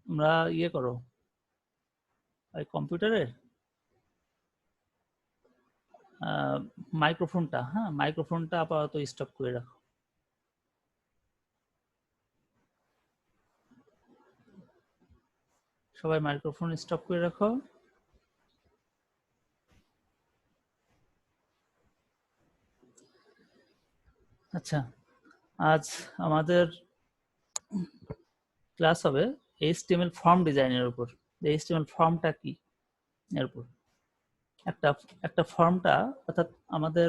তোমরা ইয়ে করো, ওই কম্পিউটারের মাইক্রোফোনটা, হ্যাঁ মাইক্রোফোনটা আপাতত স্টপ করে রাখো। সবাই মাইক্রোফোন স্টপ করে রাখো। আচ্ছা, আজ আমাদের ক্লাস হবে HTML ফর্ম ডিজাইনের উপর। HTML ফর্মটা কি এর উপর। একটা একটা ফর্মটা, অর্থাৎ আমাদের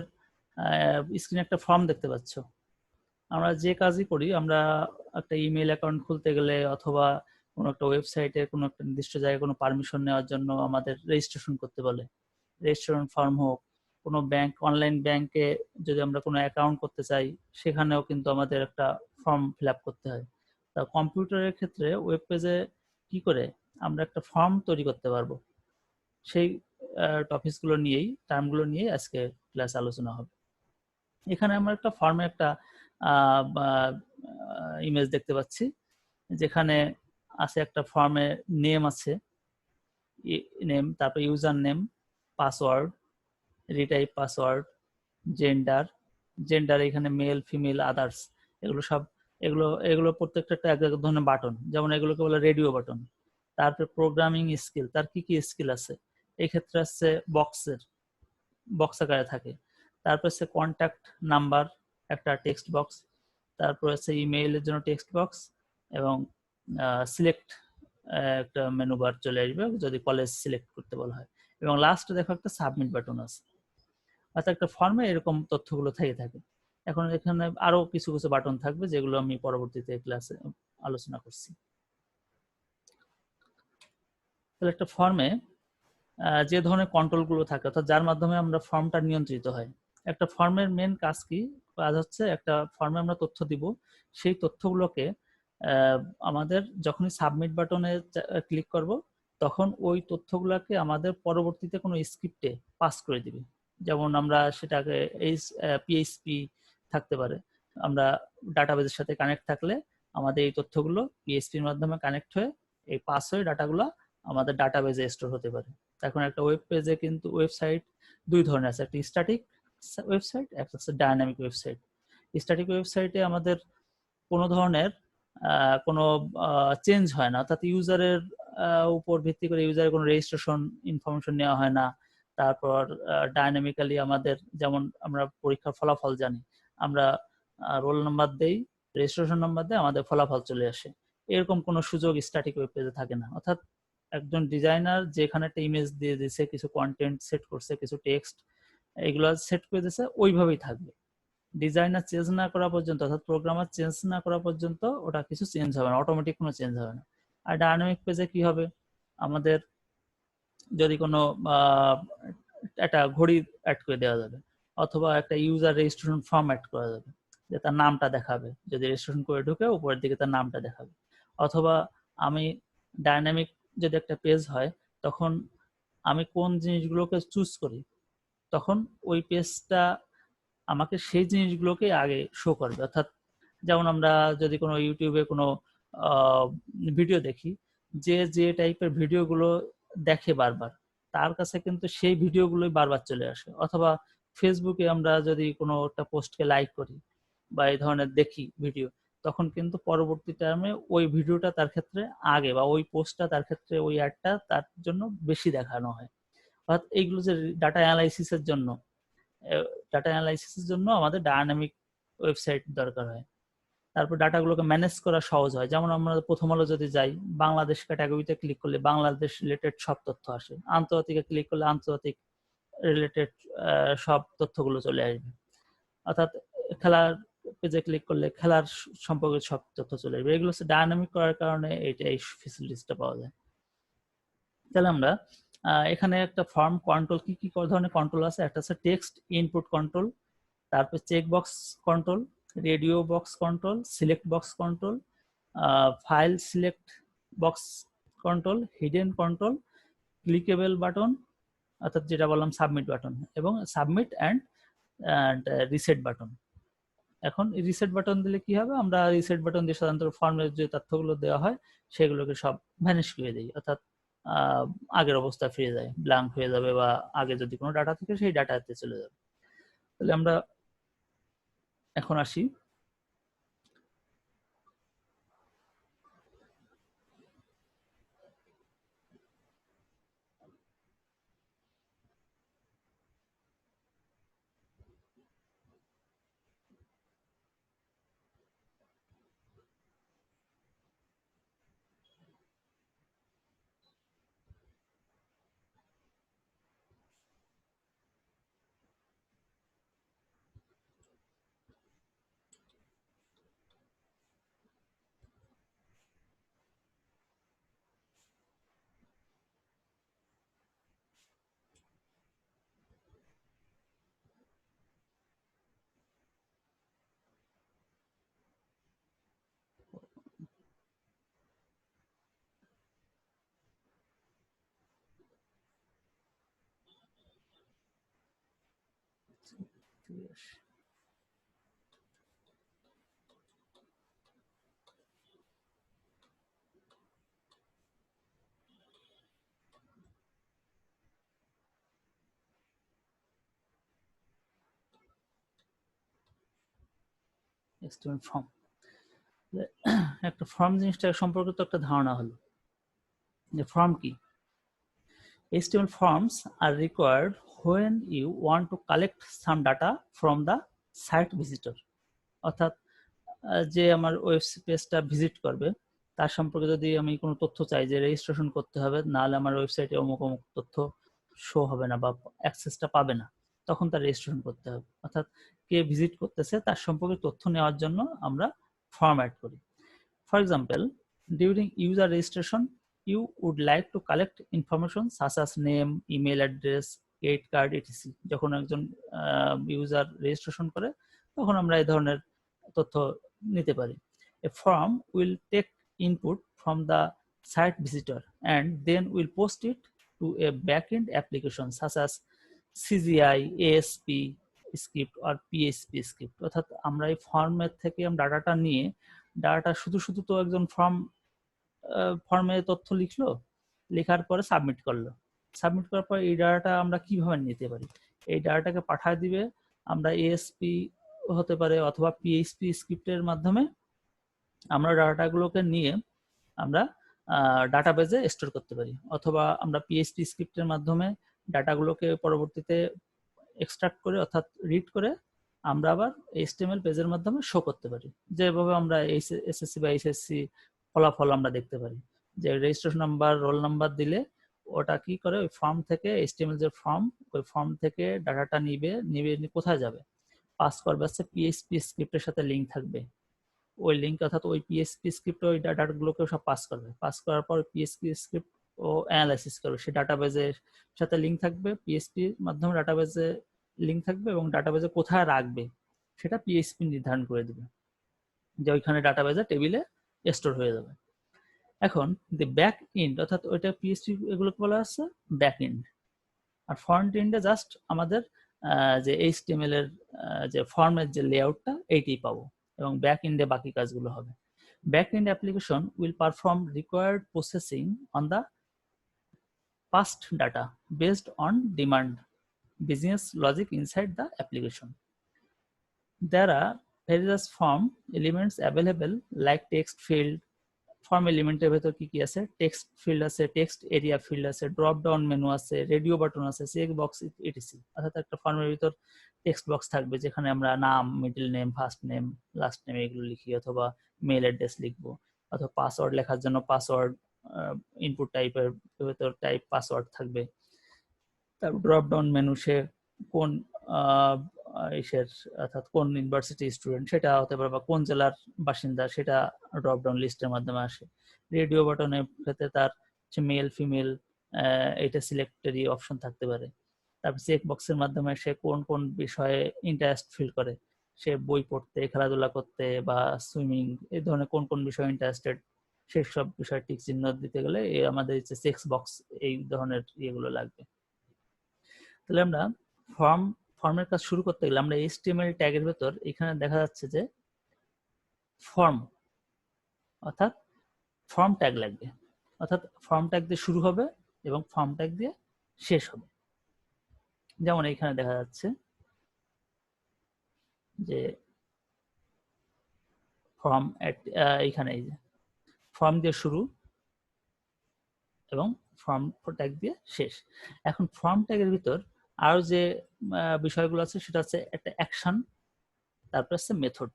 স্ক্রিনে একটা ফর্ম দেখতে পাচ্ছ। আমরা যে কাজই করি, আমরা একটা ইমেল অ্যাকাউন্ট খুলতে গেলে অথবা কোনো একটা ওয়েবসাইটে কোনো একটা নির্দিষ্ট জায়গায় কোনো পারমিশন নেওয়ার জন্য আমাদের রেজিস্ট্রেশন করতে বলে। রেজিস্ট্রেশন ফর্ম হোক, কোনো ব্যাংক, অনলাইন ব্যাংকে যদি আমরা কোনো অ্যাকাউন্ট করতে চাই, সেখানেও কিন্তু আমাদের একটা ফর্ম ফিল আপ করতে হয়। তা কম্পিউটারের ক্ষেত্রে ওয়েব পেজে কি করে আমরা একটা ফর্ম তৈরি করতে পারবো, সেই টপিকসগুলো নিয়েই, টার্মগুলো নিয়েই আজকে ক্লাস আলোচনা হবে। এখানে আমরা একটা ফর্মে একটা ইমেজ দেখতে পাচ্ছি, যেখানে আছে একটা ফর্মে নেম আছে, নেম, তারপর user name, password, retype password, gender, gender এখানে মেল ফিমেল আদার্স, এগুলো সব, এগুলো এগুলো প্রত্যেকটা একটা এক এক ধরনের বাটন, যেমন এগুলোকে বলে রেডিও বাটন। তারপরে প্রোগ্রামিং স্কিল, তার কি কি স্কিল আছে, এই ক্ষেত্রে আছে বক্স আকারে থাকে। তারপর হচ্ছে কন্ট্যাক্ট নাম্বার, একটা টেক্সট বক্স। তারপর হচ্ছে ইমেইলের জন্য টেক্সট বক্স, এবং সিলেক্ট একটা মেনু বার চলে আসবে যদি কলেজ সিলেক্ট করতে বলা হয়। এবং লাস্টে দেখো একটা সাবমিট বাটন আছে। অর্থাৎ একটা ফর্মে এরকম তথ্যগুলো থেকে থাকে। এখন এখানে আরো কিছু কিছু বাটন থাকবে, যেগুলো আমি পরবর্তীতে ক্লাসে আলোচনা করছি। তাহলে একটা ফর্মে যে ধরনের কন্ট্রোলগুলো থাকে, অর্থাৎ যার মাধ্যমে আমরা ফর্মটা নিয়ন্ত্রিত হয়। একটা ফর্মের মেন কাজ কি? কাজ হচ্ছে একটা ফর্মে আমরা তথ্য দিব, সেই তথ্যগুলোকে আমাদের যখনই সাবমিট বাটনে ক্লিক করব, তখন ওই তথ্যগুলোকে আমাদের পরবর্তীতে কোনো স্ক্রিপ্টে পাস করে দিবে। যেমন আমরা সেটাকে পিএইচপি থাকতে পারে, আমরা ডাটাবেজের সাথে কানেক্ট থাকলে আমাদের এই তথ্যগুলো পিএইচপির মাধ্যমে কানেক্ট হয়ে এই পাস হয়ে ডাটাগুলো আমাদের ডাটাবেজে স্টোর হতে পারে। এখন একটা ওয়েব পেজে কিন্তু ওয়েবসাইট দুই ধরনের আছে, একটা স্ট্যাটিক ওয়েবসাইট, একটা হচ্ছে ডায়নামিক ওয়েবসাইট। স্ট্যাটিক ওয়েবসাইটে আমাদের কোনো ধরনের কোনো চেঞ্জ হয় না, অর্থাৎ ইউজারের উপর ভিত্তি করে ইউজারের কোনো রেজিস্ট্রেশন ইনফরমেশন নেওয়া হয় না। তারপর ডায়নামিক্যালি আমাদের, যেমন আমরা পরীক্ষার ফলাফল জানি, আমরা রোল নাম্বার দেই, রেজিস্ট্রেশন নাম্বার দেয়, আমাদের ফলাফল চলে আসে। এরকম কোনো সুযোগ স্ট্যাটিক ওয়েব পেজে থাকে না। অর্থাৎ একজন ডিজাইনার যেখানে একটা ইমেজ দিয়ে দিয়েছে, কিছু কন্টেন্ট সেট করছে, কিছু টেক্সট এগুলো সেট করে দিয়েছে, ওইভাবেই থাকবে। ডিজাইনার চেঞ্জ না করা পর্যন্ত, অর্থাৎ প্রোগ্রামার চেঞ্জ না করা পর্যন্ত ওটা কিছু চেঞ্জ হবে না, অটোমেটিক কোনো চেঞ্জ হবে না। আর ডায়নামিক পেজে কি হবে, আমাদের যদি কোনো একটা ঘড়ি অ্যাড করে দেওয়া যাবে, অথবা একটা ইউজার রেজিস্ট্রেশন ফর্ম অ্যাড করা যাবে, যে তার নামটা দেখাবে, যদি রেজিস্ট্রেশন করে ঢুকে উপরের দিকে তার নামটা দেখাবে। অথবা আমি ডায়নামিক যদি একটা পেজ হয়, তখন আমি কোন জিনিসগুলোকে চুজ করি, তখন ওই পেজটা আমাকে সেই জিনিসগুলোকে আগে শো করবে। অর্থাৎ যেমন আমরা যদি কোনো ইউটিউবে কোনো ভিডিও দেখি, যে টাইপের ভিডিওগুলো দেখে বারবার, তার কাছে কিন্তু সেই ভিডিওগুলোই বারবার চলে আসে। অথবা ফেসবুকে আমরা যদি কোনো একটা পোস্টকে লাইক করি বা এই ধরনের দেখি ভিডিও, তখন কিন্তু পরবর্তী টাইমে ওই ভিডিওটা তার ক্ষেত্রে আগে, বা ওই পোস্টটা তার ক্ষেত্রে, ওই অ্যাডটা তার জন্য বেশি দেখানো হয়। অর্থাৎ এইগুলো যে ডাটা অ্যানালাইসিসের জন্য, আমাদের ডায়নামিক ওয়েবসাইট দরকার হয়। তারপর ডাটাগুলোকে ম্যানেজ করা সহজ হয়। যেমন আমরা প্রথম আলো যদি যাই, বাংলাদেশ ক্যাটাগরিতে ক্লিক করলে বাংলাদেশ রিলেটেড সব তথ্য আসে, আন্তর্জাতিকে ক্লিক করলে আন্তর্জাতিক রিলেটেড সব তথ্যগুলো চলে আসবে। অর্থাৎ খেলার পেজে ক্লিক করলে খেলার সম্পর্কে সব তথ্য চলে আসবে। এগুলো হচ্ছে ডায়নামিক করার কারণে এই ফেসিলিটিসটা পাওয়া যায়। তাহলে আমরা এখানে একটা ফর্ম কন্ট্রোল, কি কি ধরনের কন্ট্রোল আছে, একটা হচ্ছে টেক্সট ইনপুট কন্ট্রোল, তারপর check box control, radio box control, select box control, file select box control, hidden control, clickable button, অর্থাৎ যেটা বললাম সাবমিট বাটন, এবং সাবমিট অ্যান্ড রিসেট বাটন। এখন রিসেট বাটন দিলে কি হবে, আমরা রিসেট বাটন দিয়ে সাধারণত ফর্মের যে তথ্যগুলো দেওয়া হয় সেগুলোকে সব ভ্যানিশ করে দিই, অর্থাৎ আগের অবস্থায় ফিরে যায়, ব্ল্যাঙ্ক হয়ে যাবে, বা আগে যদি কোনো ডাটা থাকে সেই ডাটাতে চলে যাবে। তাহলে আমরা এখন আসি HTML ফর্ম। একটা ফর্ম জিনিসটা সম্পর্কে তো একটা ধারণা হলো যে ফর্ম কি। HTML forms are required when you want to collect some data from the site visitor, অর্থাৎ যে আমার ওয়েব পেজটা ভিজিট করবে তার সম্পর্কে যদি আমি কোনো তথ্য চাই যে রেজিস্ট্রেশন করতে হবে, নাহলে আমার ওয়েবসাইটে অমুক অমুক তথ্য শো হবে না বা অ্যাক্সেসটা পাবে না, তখন তার রেজিস্ট্রেশন করতে হবে। অর্থাৎ কে ভিজিট করতেছে তার সম্পর্কে তথ্য নেওয়ার জন্য আমরা ফর্ম অ্যাড করি। For example, during user registration, you would like to collect information such as name, email address, credit card, etc. যখন একজন ইউজার রেজিস্ট্রেশন করে তখন আমরা এই ধরনের তথ্য নিতে পারি। A form will take input from the site visitor and then will post it to a backend application such as CGI, ASP script or PHP script। অর্থাৎ আমরা এই ফর্মের থেকে ডাটাটা নিয়ে ডাটা শুধু শুধু তো একজন ফর্মে তথ্য লিখলো, লেখার পরে সাবমিট করলো, সাবমিট করার পর এই ডাটাটা আমরা কিভাবে নিতে পারি, এই ডাটাটাকে পাঠায় দিবে আমরা এএসপি হতে পারে অথবা পিএইচপি স্ক্রিপ্টের মাধ্যমে আমরা ডাটাগুলোকে নিয়ে আমরা ডাটাবেজে স্টোর করতে পারি, অথবা আমরা পিএইচপি স্ক্রিপ্টের মাধ্যমে ডাটাগুলোকে পরবর্তীতে এক্সট্রাক্ট করে অর্থাৎ রিড করে আমরা আবার এইচটিএমএল পেজের মাধ্যমে শো করতে পারি। যেভাবে আমরা এসএসসি বা এইচএসসি ফলাফল আমরা দেখতে পারি যে রেজিস্ট্রেশন নাম্বার, রোল নাম্বার দিলে ওটা কি করে ওই ফর্ম থেকে এইচটিএমএল যে ফর্ম, ওই ফর্ম থেকে ডাটাটা নিবে কোথায় যাবে, পাস করবে হচ্ছে পিএইচপি স্ক্রিপ্টের সাথে লিঙ্ক থাকবে, ওই লিঙ্ক অর্থাৎ ওই পিএইচপি স্ক্রিপ্ট ওই ডাটাগুলোকে সব পাস করবে, পাস করার পর পিএইচপি স্ক্রিপ্ট ও অ্যানালাইসিস করবে, সেই ডাটাবেজের সাথে লিঙ্ক থাকবে, পিএইচপির মাধ্যমে ডাটাবেজে লিঙ্ক থাকবে এবং ডাটাবেজে কোথায় রাখবে সেটা পিএইচপি নির্ধারণ করে দিবে যে ওইখানে ডাটাবেজে টেবিলে স্টোর হয়ে যাবে। এখন দি ব্যাক এন্ড অর্থাৎ ওইটা পিএইচপি এগুলোকে বলা হচ্ছে ব্যাক এন্ড, আর ফ্রন্ট এন্ডে জাস্ট আমাদের যে এইচটিএমএল এর যে ফর্মের যে লেআউটটা এইটাই পাবো এবং ব্যাক এন্ডে বাকি কাজগুলো হবে। Back end application will perform required processing on the past data based on demand business logic inside the application. There are various form elements available like text field, form এলিমেন্টের ভেতর কি কি আছে, টেক্সট ফিল্ড আছে, text area field আছে, drop down menu আছে, radio button আছে, check box etc. অর্থাৎ একটা ফর্মের ভিতর টেক্সট বক্স থাকবে যেখানে আমরা নাম, middle name, first name, last name এগুলো লিখি, অথবা মেল অ্যাড্রেস লিখবো, অথবা পাসওয়ার্ড লেখার জন্য পাসওয়ার্ড ইনপুট টাইপের ভেতর টাইপ পাসওয়ার্ড থাকবে। তারপর ড্রপ ডাউন মেনু সে কোন ইসের অর্থাৎ কোন ইউনিভার্সিটি স্টুডেন্ট সেটা হতে পারে, বা কোন জেলার বাসিন্দা সেটা ড্রপ ডাউন লিস্টের মাধ্যমে আসে। রেডিও বাটনের ক্ষেত্রে তার মেল ফিমেল এটা সিলেক্টেরই অপশন থাকতে পারে। তারপর চেক বক্সের মাধ্যমে সে কোন কোন বিষয়ে ইন্টারেস্ট ফিল করে, সে বই পড়তে, খেলাধুলা করতে বা সুইমিং এই ধরনের কোন কোন বিষয়ে ইন্টারেস্টেড, সেই সব বিষয়ে টিক চিহ্ন দিতে গেলে আমাদের চেক বক্স এই ধরনের ইয়েগুলো লাগবে। তাহলে আমরা ফর্ম ফর্মের কাজ শুরু করতে গেলে আমরা HTML ট্যাগের ভেতর এখানে দেখা যাচ্ছে যে ফর্ম অর্থাৎ ফর্ম ট্যাগ লাগবে, অর্থাৎ ফর্ম ট্যাগ দিয়ে শুরু হবে এবং ফর্ম ট্যাগ দিয়ে শেষ হবে। যেমন এখানে দেখা যাচ্ছে যে ফর্ম এইখানে এই যে ফর্ম দিয়ে শুরু এবং ফর্ম ট্যাগ দিয়ে শেষ। এখন ফর্ম ট্যাগের ভিতর আরো যে বিষয়গুলো আছে সেটা হচ্ছে একটা অ্যাকশন, তারপর আছে মেথড।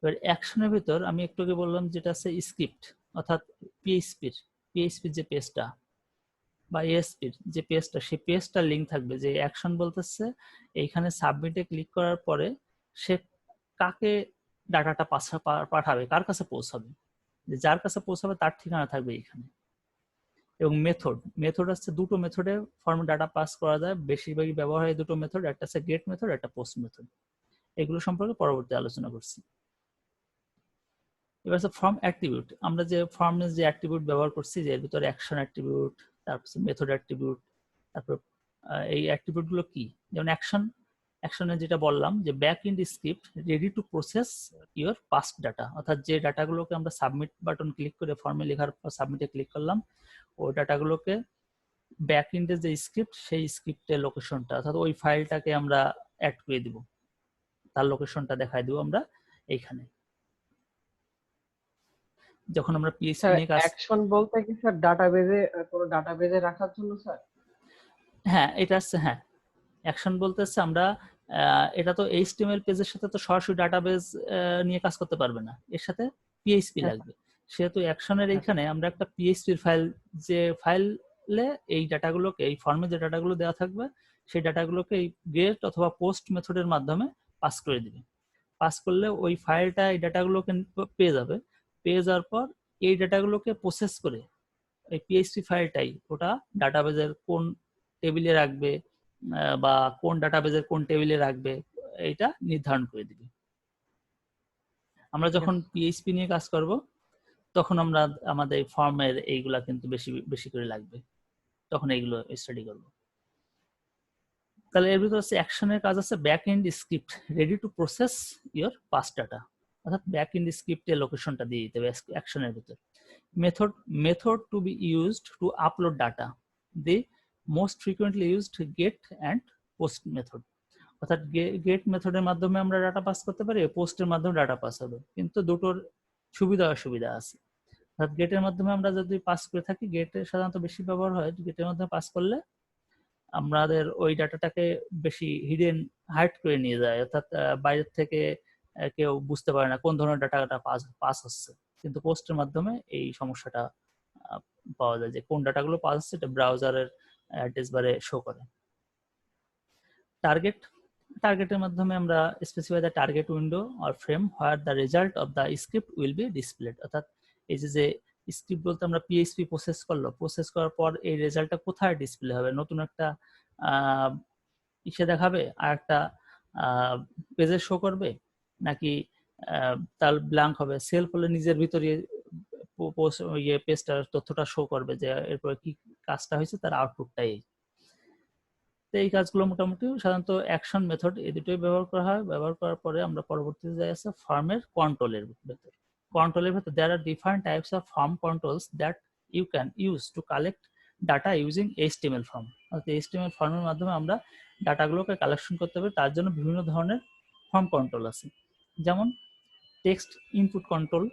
এবার অ্যাকশনের ভিতর আমি একটু আগে বললাম যেটা আছে স্ক্রিপ্ট, অর্থাৎ পিএইচপির যে পেজটা বা এএসপির যে পেজটা, সেই পেজটার লিঙ্ক থাকবে। যে অ্যাকশন বলতেছে এইখানে সাবমিটে ক্লিক করার পরে সে কাকে ডাটাটা পাঠাবে, কার কাছে পৌঁছাবে, যার কাছে পৌঁছাবে তার ঠিকানা থাকবে এখানে। এবং মেথড হচ্ছে দুটো মেথডে ফর্মে ডাটা পাস করা যায়, বেশিরভাগই ব্যবহার হয় দুটো মেথড, একটা হচ্ছে গেট মেথড, একটা পোস্ট মেথড। এগুলো সম্পর্কে পরবর্তী আলোচনা করছি। এবার হচ্ছে ফর্ম অ্যাট্রিবিউট। আমরা যে ফর্মে যে অ্যাট্রিবিউট ব্যবহার করছি, যে এর ভিতরে অ্যাকশন অ্যাট্রিবিউট, তারপর মেথড অ্যাট্রিবিউট, তারপর এই অ্যাট্রিবিউট গুলো কি, যেমন অ্যাকশনে যেটা বললাম যে back end script ready to process your passed data, অর্থাৎ যে ডাটাগুলোকে আমরা সাবমিট বাটন ক্লিক করে ফর্মে লেখার পর সাবমিটে ক্লিক করলাম, ওই ডাটাগুলোকে ব্যাক এন্ডের যে স্ক্রিপ্ট, সেই স্ক্রিপ্টের লোকেশনটা অর্থাৎ ওই ফাইলটাকে আমরা অ্যাড করে দিব, তার লোকেশনটা দেখাই দিব আমরা এইখানে। যখন আমরা পিএইচপি নিয়ে কাজ, অ্যাকশন বলতে কি স্যার ডাটাবেজে, কোনো ডাটাবেজে রাখার জন্য স্যার? হ্যাঁ এটা হচ্ছে, হ্যাঁ অ্যাকশন বলতেছে আমরা এটা তো এইচটিএমএল পেজের সাথে তো সরাসরি ডাটাবেজ নিয়ে কাজ করতে পারবে না, এর সাথে পিএইচপি লাগবে। সেহেতু অ্যাকশনের এইখানে আমরা একটা পিএইচপির ফাইল, যে ফাইলে এই ডাটাগুলোকে, এই ফর্মে যে ডাটাগুলো দেওয়া থাকবে সেই ডাটাগুলোকে এই গেট অথবা পোস্ট মেথডের মাধ্যমে পাস করে দিবে। পাস করলে ওই ফাইলটা এই ডাটাগুলোকে পেয়ে যাবে, পেয়ে যাওয়ার পর এই ডাটাগুলোকে প্রসেস করে এই পিএইচপি ফাইলটাই ওটা ডাটাবেজের কোন টেবিলে রাখবে বা কোন ডাটাবেজের কোন টেবিলে রাখবে এটা নির্ধারণ করে দিবে। আমরা যখন পিএইচপি নিয়ে কাজ করব তখন আমরা আমাদের ফর্মের এইগুলা কিন্তু বেশি বেশি করে লাগবে, তখন এইগুলো স্টাডি করব। তাহলে এর ভিতরে হচ্ছে অ্যাকশনের কাজ আছে back end script ready to process your passed data, অর্থাৎ ব্যাক এন্ড স্ক্রিপ্টের লোকেশনটা দিয়ে দিতে হবে অ্যাকশনের ভিতর। Method to be used to upload data, the most frequently used get and post method, অর্থাৎ গেট মেথডের মাধ্যমে আমরা ডাটা পাস করতে পারি, পোস্টের মাধ্যমে ডাটা পাস হবে, কিন্তু দুটোর সুবিধা অসুবিধা আছে। অর্থাৎ গেটের মাধ্যমে আমরা যদি পাস করে থাকি, গেটে সাধারণত বেশি ব্যবহার হয়, গেটের মাধ্যমে পাস করলে আমাদের ওই ডাটাটাকে বেশি হিডেন হাইড করে নিয়ে যায়, অর্থাৎ বাইরের থেকে কেউ বুঝতে পারে না কোন ধরনের ডাটাটা পাস হচ্ছে। কিন্তু পোস্টের মাধ্যমে এই সমস্যাটা পাওয়া যায়, যে কোন ডাটাগুলো পাস হচ্ছে এটা ব্রাউজারের অ্যাড্রেস বারে শো করে। টার্গেটের মাধ্যমে আমরা specify the target window or frame where the result of the script will be displayed, অর্থাৎ এই যে স্ক্রিপ্ট বলতে আমরা পিএইচপি প্রসেস করার পর এই রেজাল্টটা কোথায় ডিসপ্লে হবে, নতুন একটা ইসে দেখাবে আর একটা পেজে শো করবে, নাকি তার ব্ল্যাঙ্ক হবে, সেলফ হলে নিজের ভিতরে পেজটার তথ্যটা শো করবে যে এরপর কি কাজটা হয়েছে তার আউটপুটটাই। তো এই কাজগুলো মোটামুটি সাধারণত অ্যাকশন মেথড এই দুটোই ব্যবহার করা হয়। ব্যবহার করার পরে আমরা পরবর্তীতে যাই আছে ফর্মের কন্ট্রোলের ভেতর। কন্ট্রোলের ভেতর there are different types of form controls that you can use to collect data using HTML form, অর্থাৎ এইচটিএমএল ফর্মের মাধ্যমে আমরা ডাটাগুলোকে কালেকশন করতে পারি। তার জন্য বিভিন্ন ধরনের ফর্ম কন্ট্রোল আছে, যেমন text input control,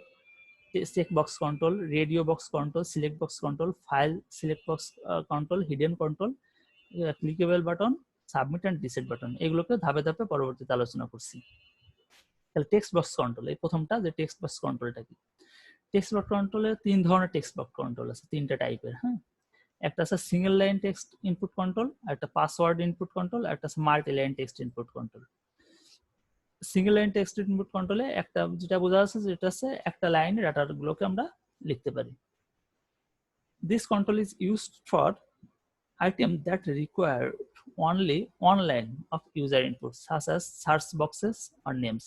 check box control, radio box control, select box control, file select box control, hidden control, clickable button, submit and reset button, এগুলোকে ধাপে ধাপে পরবর্তীতে আলোচনা করছি। তাহলে টেক্সট বক্স কন্ট্রোল, এই প্রথমটা যে টেক্সট বক্স কন্ট্রোলটা কি। টেক্সট বক্স কন্ট্রোলে তিন ধরনের টেক্সট বক্স কন্ট্রোল আছে, তিনটা টাইপের। হ্যাঁ, একটা আছে single line text input control, একটা পাসওয়ার্ড ইনপুট কন্ট্রোল, একটা আছে multi line text input control. Single line text input কন্ট্রোলে একটা যেটা বোঝা যাচ্ছে যেটা আছে একটা লাইনে ডাটাগুলোকে আমরা লিখতে পারি। This control is used for item that require only one line of user input such as search boxes or names,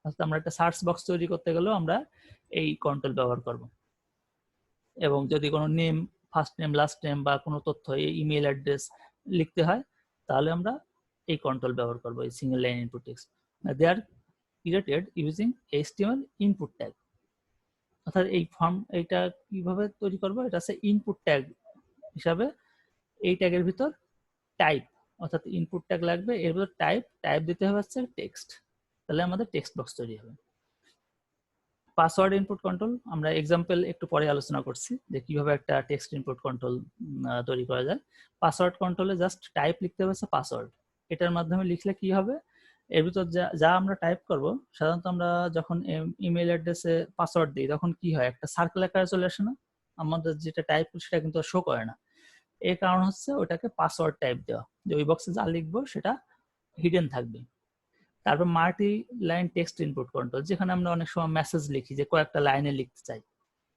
অর্থাৎ আমরা একটা সার্চ বক্স তৈরি করতে গেলেও আমরা এই কন্ট্রোল ব্যবহার করব। এবং যদি কোনো name, first name, last name বা কোনো তথ্য, ইমেল অ্যাড্রেস লিখতে হয় তাহলে আমরা এই কন্ট্রোল ব্যবহার করব, এই single line input text. They are created using HTML input tag. অর্থাৎ এই ফর্ম এইটা কিভাবে তৈরি করব, এটা হচ্ছে ইনপুট ট্যাগ হিসাবে এই ট্যাগের ভিতর টাইপ, অর্থাৎ ইনপুট ট্যাগ লাগবে, এর ভিতর টাইপ দিতে হবে হচ্ছে টেক্সট, তাহলে আমাদের টেক্সট বক্স তৈরি হবে। পাসওয়ার্ড ইনপুট কন্ট্রোল আমরা এক্সাম্পল একটু পরে আলোচনা করছি যে কিভাবে একটা টেক্সট ইনপুট কন্ট্রোল তৈরি করা যায়। পাসওয়ার্ড কন্ট্রোলে জাস্ট টাইপ লিখতে হবে পাসওয়ার্ড, এটার মাধ্যমে লিখলে কি হবে, এর ভিতর যা আমরা টাইপ করব, সাধারণত আমরা যখন ইমেল অ্যাড্রেসে পাসওয়ার্ড দিই তখন কি হয়, একটা সার্কেল আকারে চলে আসে না, আমাদের যেটা টাইপ সেটা কিন্তু শো করে না। এর কারণ হচ্ছে ওটাকে পাসওয়ার্ড টাইপ দেওয়া, যে ওই বক্সে যা লিখবো সেটা হিডেন থাকবে। তারপর multi line text input control, যেখানে আমরা অনেক সময় মেসেজ লিখি যে কয়েকটা লাইনে লিখতে চাই,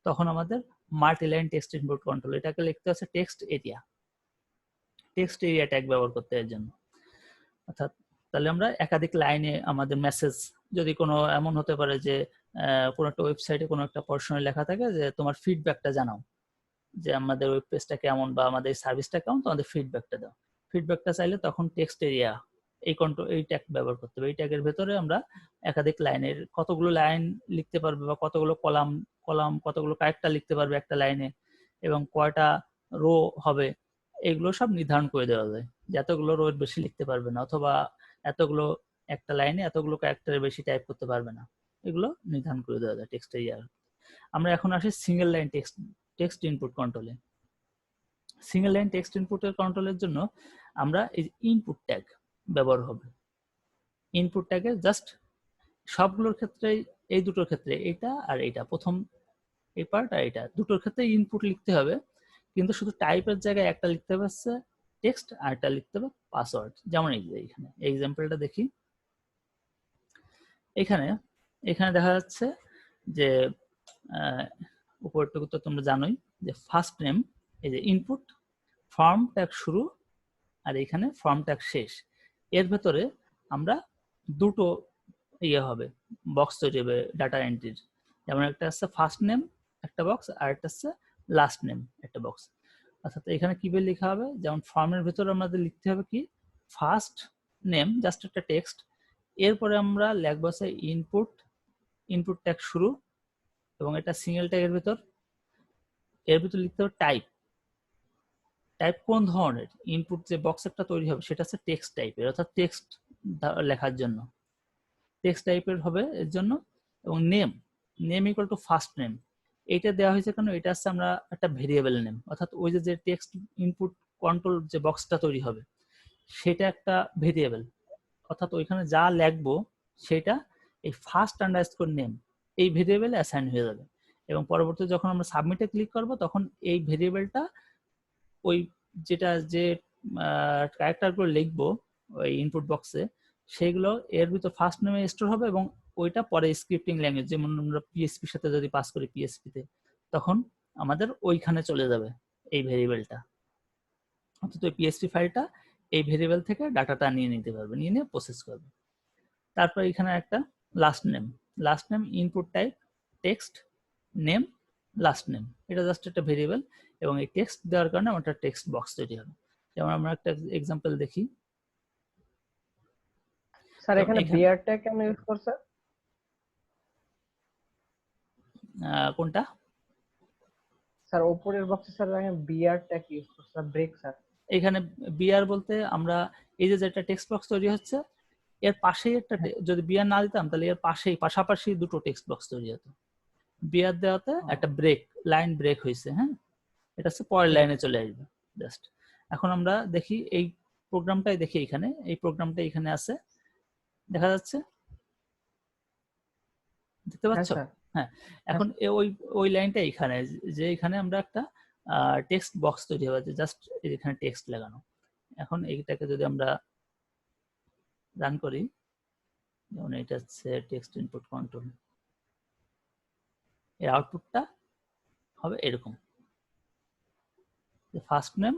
তখন আমাদের multi line text input control, এটাকে লিখতে হচ্ছে টেক্সট এরিয়া ট্যাগ ব্যবহার করতে এর জন্য। অর্থাৎ তাহলে আমরা একাধিক লাইনে আমাদের মেসেজ, যদি কোনো এমন হতে পারে যে কোনো একটা ওয়েবসাইটে কোনো একটা পোরশনে লেখা থাকে যে তোমার ফিডব্যাকটা জানাও, যে আমাদের ওয়েব পেজটা কেমন বা আমাদের সার্ভিসটা কেমন, তোমাদের ফিডব্যাকটা দাও। ফিডব্যাকটা চাইলে তখন টেক্সট এরিয়া এই ট্যাগ ব্যবহার করতে হবে। এই ট্যাগের ভেতরে আমরা একাধিক লাইনের কতগুলো লাইন লিখতে পারবে বা কতগুলো কলাম কতগুলো ক্যারেক্টার লিখতে পারবে একটা লাইনে, এবং কয়টা রো হবে, এগুলো সব নির্ধারণ করে দেওয়া যায়, যে এতগুলো রো বেশি লিখতে পারবে না, অথবা এতগুলো একটা লাইনে এতগুলো ক্যারেক্টারের বেশি টাইপ করতে পারবে না, এগুলো নির্ধারণ করে দেওয়া যায় টেক্সট এরিয়া। আমরা এখন আসি সিঙ্গেল লাইন টেক্সট ইনপুট কন্ট্রোলে। সিঙ্গেল লাইন টেক্সট ইনপুটের কন্ট্রোলের জন্য আমরা এই ইনপুট ট্যাগ ব্যবহার হবে। ইনপুট ট্যাগে জাস্ট সবগুলোর ক্ষেত্রে, এই দুটোর ক্ষেত্রে এটা আর এটা, প্রথম এই পার্ট আর এটা দুটোর ক্ষেত্রে ইনপুট লিখতে হবে, কিন্তু শুধু টাইপের জায়গায় একটা লিখতে হবে হচ্ছে টেক্সট আর একটা লিখতে হবে পাসওয়ার্ড। যেমন এই যে এখানে এক্সাম্পলটা দেখি, এখানে দেখা যাচ্ছে যে উপরটুকু তো তোমরা জানোই যে ফার্স্ট নেম, এই যে ইনপুট, ফর্ম ট্যাগ শুরু, আর এখানে ফর্ম ট্যাগ শেষ। এর ভেতরে আমরা দুটো হবে, বক্স তৈরি হবে ডাটা এন্ট্রির। যেমন একটা হচ্ছে ফার্স্ট নেম একটা বক্স, আর একটা হচ্ছে লাস্ট নেম একটা বক্স। অর্থাৎ এখানে কি বলে লেখা হবে, যেমন ফর্মের ভেতরে আমাদের লিখতে হবে কি ফার্স্ট নেম, জাস্ট একটা টেক্সট, এরপরে আমরা লিখবো হচ্ছে ইনপুট ট্যাগ শুরু, এবং এটা সিঙ্গেল ট্যাগের ভেতর, এর ভিতর লিখতে হবে টাইপ কোন ধরনের, ইনপুট যে বক্স একটা তৈরি হবে সেটা হচ্ছে টেক্সট টাইপের, অর্থাৎ টেক্সট লেখার জন্য টেক্সট টাইপের হবে এর জন্য। এবং name equal to first name, এটা দেওয়া হয়েছে কেন, এটা হচ্ছে আমরা একটা ভেরিয়েবল নেম, অর্থাৎ ওই যে টেক্সট ইনপুট কন্ট্রোল যে বক্সটা তৈরি হবে সেটা একটা ভেরিয়েবল, অর্থাৎ ওইখানে যা লিখবো সেটা এই ফার্স্ট আন্ডারস্কোর নেম এই ভেরিয়েবলে অ্যাসাইন হয়ে যাবে, এবং পরবর্তীতে যখন আমরা সাবমিটে ক্লিক করব তখন এই ভেরিয়েবলটা ওই যে ক্যারেক্টারগুলো লিখবো ওই ইনপুট বক্সে, সেগুলো এর ভিতর ফার্স্ট নেমে স্টোর হবে, এবং ওইটা পরে স্ক্রিপ্টিং ল্যাঙ্গুয়েজ, যেমন আমরা পিএসপির সাথে যদি পাস করি পিএসপিতে, তখন আমাদের ওইখানে চলে যাবে এই ভেরিয়েবলটা, অর্থাৎ ওই পিএসপি ফাইলটা এই ভেরিয়েবল থেকে ডাটাটা নিয়ে নিতে পারবে, নিয়ে প্রসেস করবে। তারপর এখানে একটা last name input type text name last name, এটা জাস্ট একটা ভেরিয়েবল, এবং এই টেক্সট দেওয়ার কারণে আমার একটা টেক্সট বক্স তৈরি হবে। যেমন আমরা একটা এক্সাম্পল দেখি, স্যার এখানে বিআর ট্যাগ কেন ইউজ করছে, কোনটা স্যার উপরের বক্সে স্যার এখানে বিআর ট্যাগ ইউজ করছে, ব্রেক স্যার। এখানে বিআর বলতে আমরা এই যে একটা টেক্সট বক্স তৈরি হচ্ছে এর পাশেই একটা, যদি বিআর না দিতাম তাহলে এর পাশাপাশি দুটো টেক্সট বক্স তৈরি হতো, বিআর দেওয়াতে একটা লাইন ব্রেক হয়েছে, হ্যাঁ, এটা হচ্ছে পরের লাইনে চলে আসবে জাস্ট। এখন আমরা দেখি এই প্রোগ্রামটাই দেখি, এখানে এই প্রোগ্রামটা এখানে আছে, দেখা যাচ্ছে, দেখতে পাচ্ছ? হ্যাঁ, এখন ওই লাইনটা এখানে, যে এখানে আমরা একটা টেক্সট বক্স তৈরি হবে, জাস্ট এখানে টেক্সট লাগানো। এখন এইটাকে যদি আমরা রান করি, যেমন এটা হচ্ছে টেক্সট ইনপুট কন্ট্রোল, এর আউটপুটটা হবে এরকম, ফার্স্ট নেম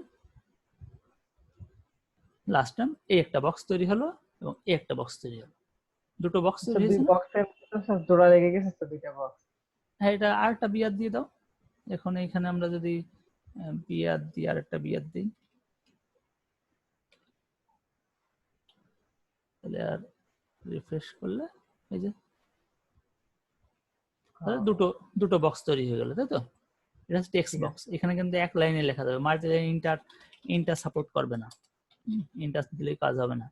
লাস্ট নেম, এই একটা বক্স তৈরি হলো এবং এই একটা বক্স তৈরি হলো, দুটো বক্স তৈরি হয়েছে। বক্সের স্যার জোড়া লেগে গেছে তো দুইটা বক্স। হ্যাঁ, এটা আরেকটা বিআর দিয়ে দাও। এখন এখানে আমরা যদি বিআর দিই, আরেকটা বিআর দিই, তাহলে আর রিফ্রেশ করলে এই যে তাহলে হ্যাঁ, দুটো দুটো বক্স তৈরি হয়ে গেল, তাই তো? এটা হচ্ছে টেক্সট ঠিক বক্স। আছে। এখানে কিন্তু এক লাইনে লেখা যাবে, মাল্টি লাইন ইন্টার সাপোর্ট করবে না, ইন্টার দিলে কাজ হবে না।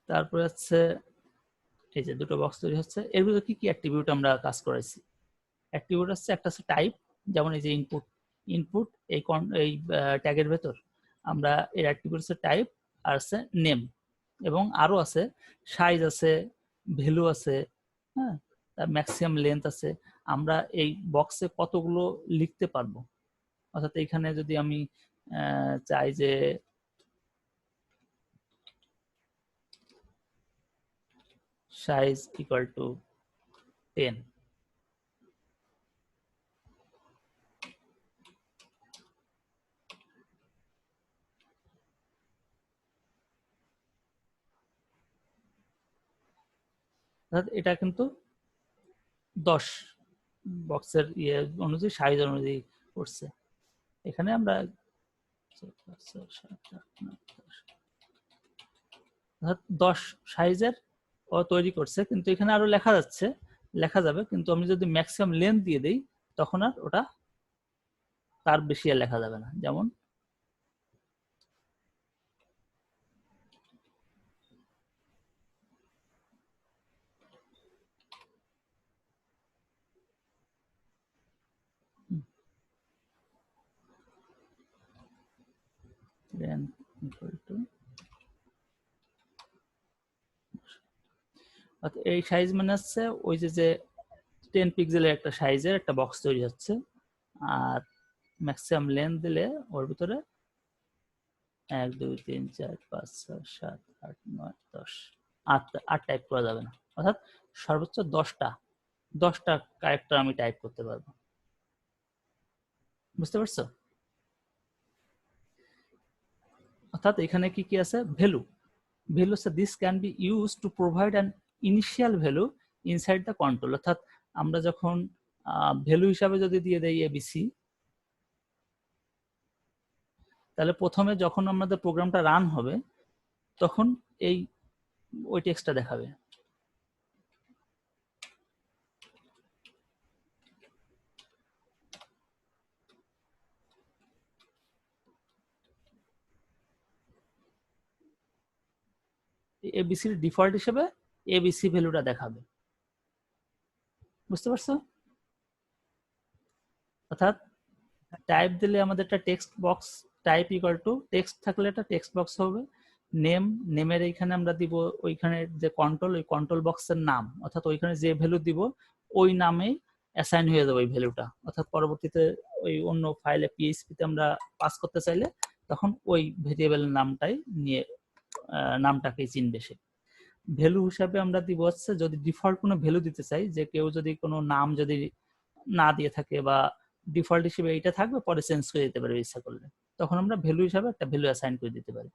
তারপরে হচ্ছে এই যে দুটো বক্স তৈরি হচ্ছে, এর ভিতরে কি কি অ্যাট্রিবিউট আমরা কাজ করাইছি। অ্যাট্রিবিউট হচ্ছে একটা হচ্ছে টাইপ, যেমন এই যে ইনপুট, ইনপুট এই ট্যাগের ভেতর আমরা এর অ্যাট্রিবিউট হচ্ছে টাইপ, আর আছে নেম, এবং আরো আছে সাইজ আছে, ভ্যালু আছে, হ্যাঁ, তার ম্যাক্সিমাম লেন্থ আছে। আমরা এই বক্সে কতগুলো লিখতে পারবো, অর্থাৎ এখানে যদি আমি চাই যে সাইজ ইকুয়াল টু 10, অর্থাৎ এটা কিন্তু 10 বক্সের ইয়ে অনুযায়ী, সাইজ অনুযায়ী করছে। এখানে আমরা 10 সাইজের ও তৈরি করছে, কিন্তু এখানে আরো লেখা যাবে, কিন্তু আমি যদি ম্যাক্সিমাম লেন্থ দিয়ে দেই তখন আর ওটা তার বেশি আর লেখা যাবে না। যেমন length equal to, এই সাইজ মানে হচ্ছে ওই যে 10 পিক্সেলের একটা সাইজের একটা বক্স তৈরি হচ্ছে, আর ম্যাক্সিমাম লেন্থ দিলে ওর ভিতরে 1 2 3 4 5 6 7 8 9 10 8 টাইপ করা যাবে না, অর্থাৎ সর্বোচ্চ 10টা ক্যারেক্টার আমি টাইপ করতে পারবো। বুঝতে পারছো? অর্থাৎ এখানে কি কি আছে, ভ্যালু হচ্ছে this can be use to provide an initial value inside the control. অর্থাৎ আমরা যখন ভ্যালু হিসাবে যদি দিয়ে দেই এবিসি, তাহলে প্রথমে যখন আমাদের প্রোগ্রামটা রান হবে তখন ওই টেক্সটটা দেখাবে। এবিসির ডিফল্ট হিসেবে এবিসি ভ্যালুটা দেখাবে। বুঝতে পারছো? অর্থাৎ টাইপ দিলে আমাদের একটা text box, type equal to text থাকলে একটা টেক্সট বক্স হবে। নেমের এইখানে আমরা দিব ওইখানে যে কন্ট্রোল, ওই কন্ট্রোল বক্সের নাম, অর্থাৎ ওইখানে যে ভ্যালু দিব ওই নামেই অ্যাসাইন হয়ে যাবে ওই ভ্যালুটা। অর্থাৎ পরবর্তীতে ওই অন্য ফাইলে পিএইচপিতে আমরা পাস করতে চাইলে তখন ওই ভেরিয়েবলের নামটাই নিয়ে নামটাকেই চিনবে সে। ভ্যালু হিসাবে আমরা দিব হচ্ছে যদি ডিফল্ট কোনো ভ্যালু দিতে চাই, যে কেউ যদি কোনো নাম যদি না দিয়ে থাকে বা ডিফল্ট হিসেবে এইটা থাকবে, পরে চেঞ্জ করে দিতে পারবে ইচ্ছা করলে, তখন আমরা ভ্যালু হিসাবে একটা ভ্যালু অ্যাসাইন করে দিতে পারি।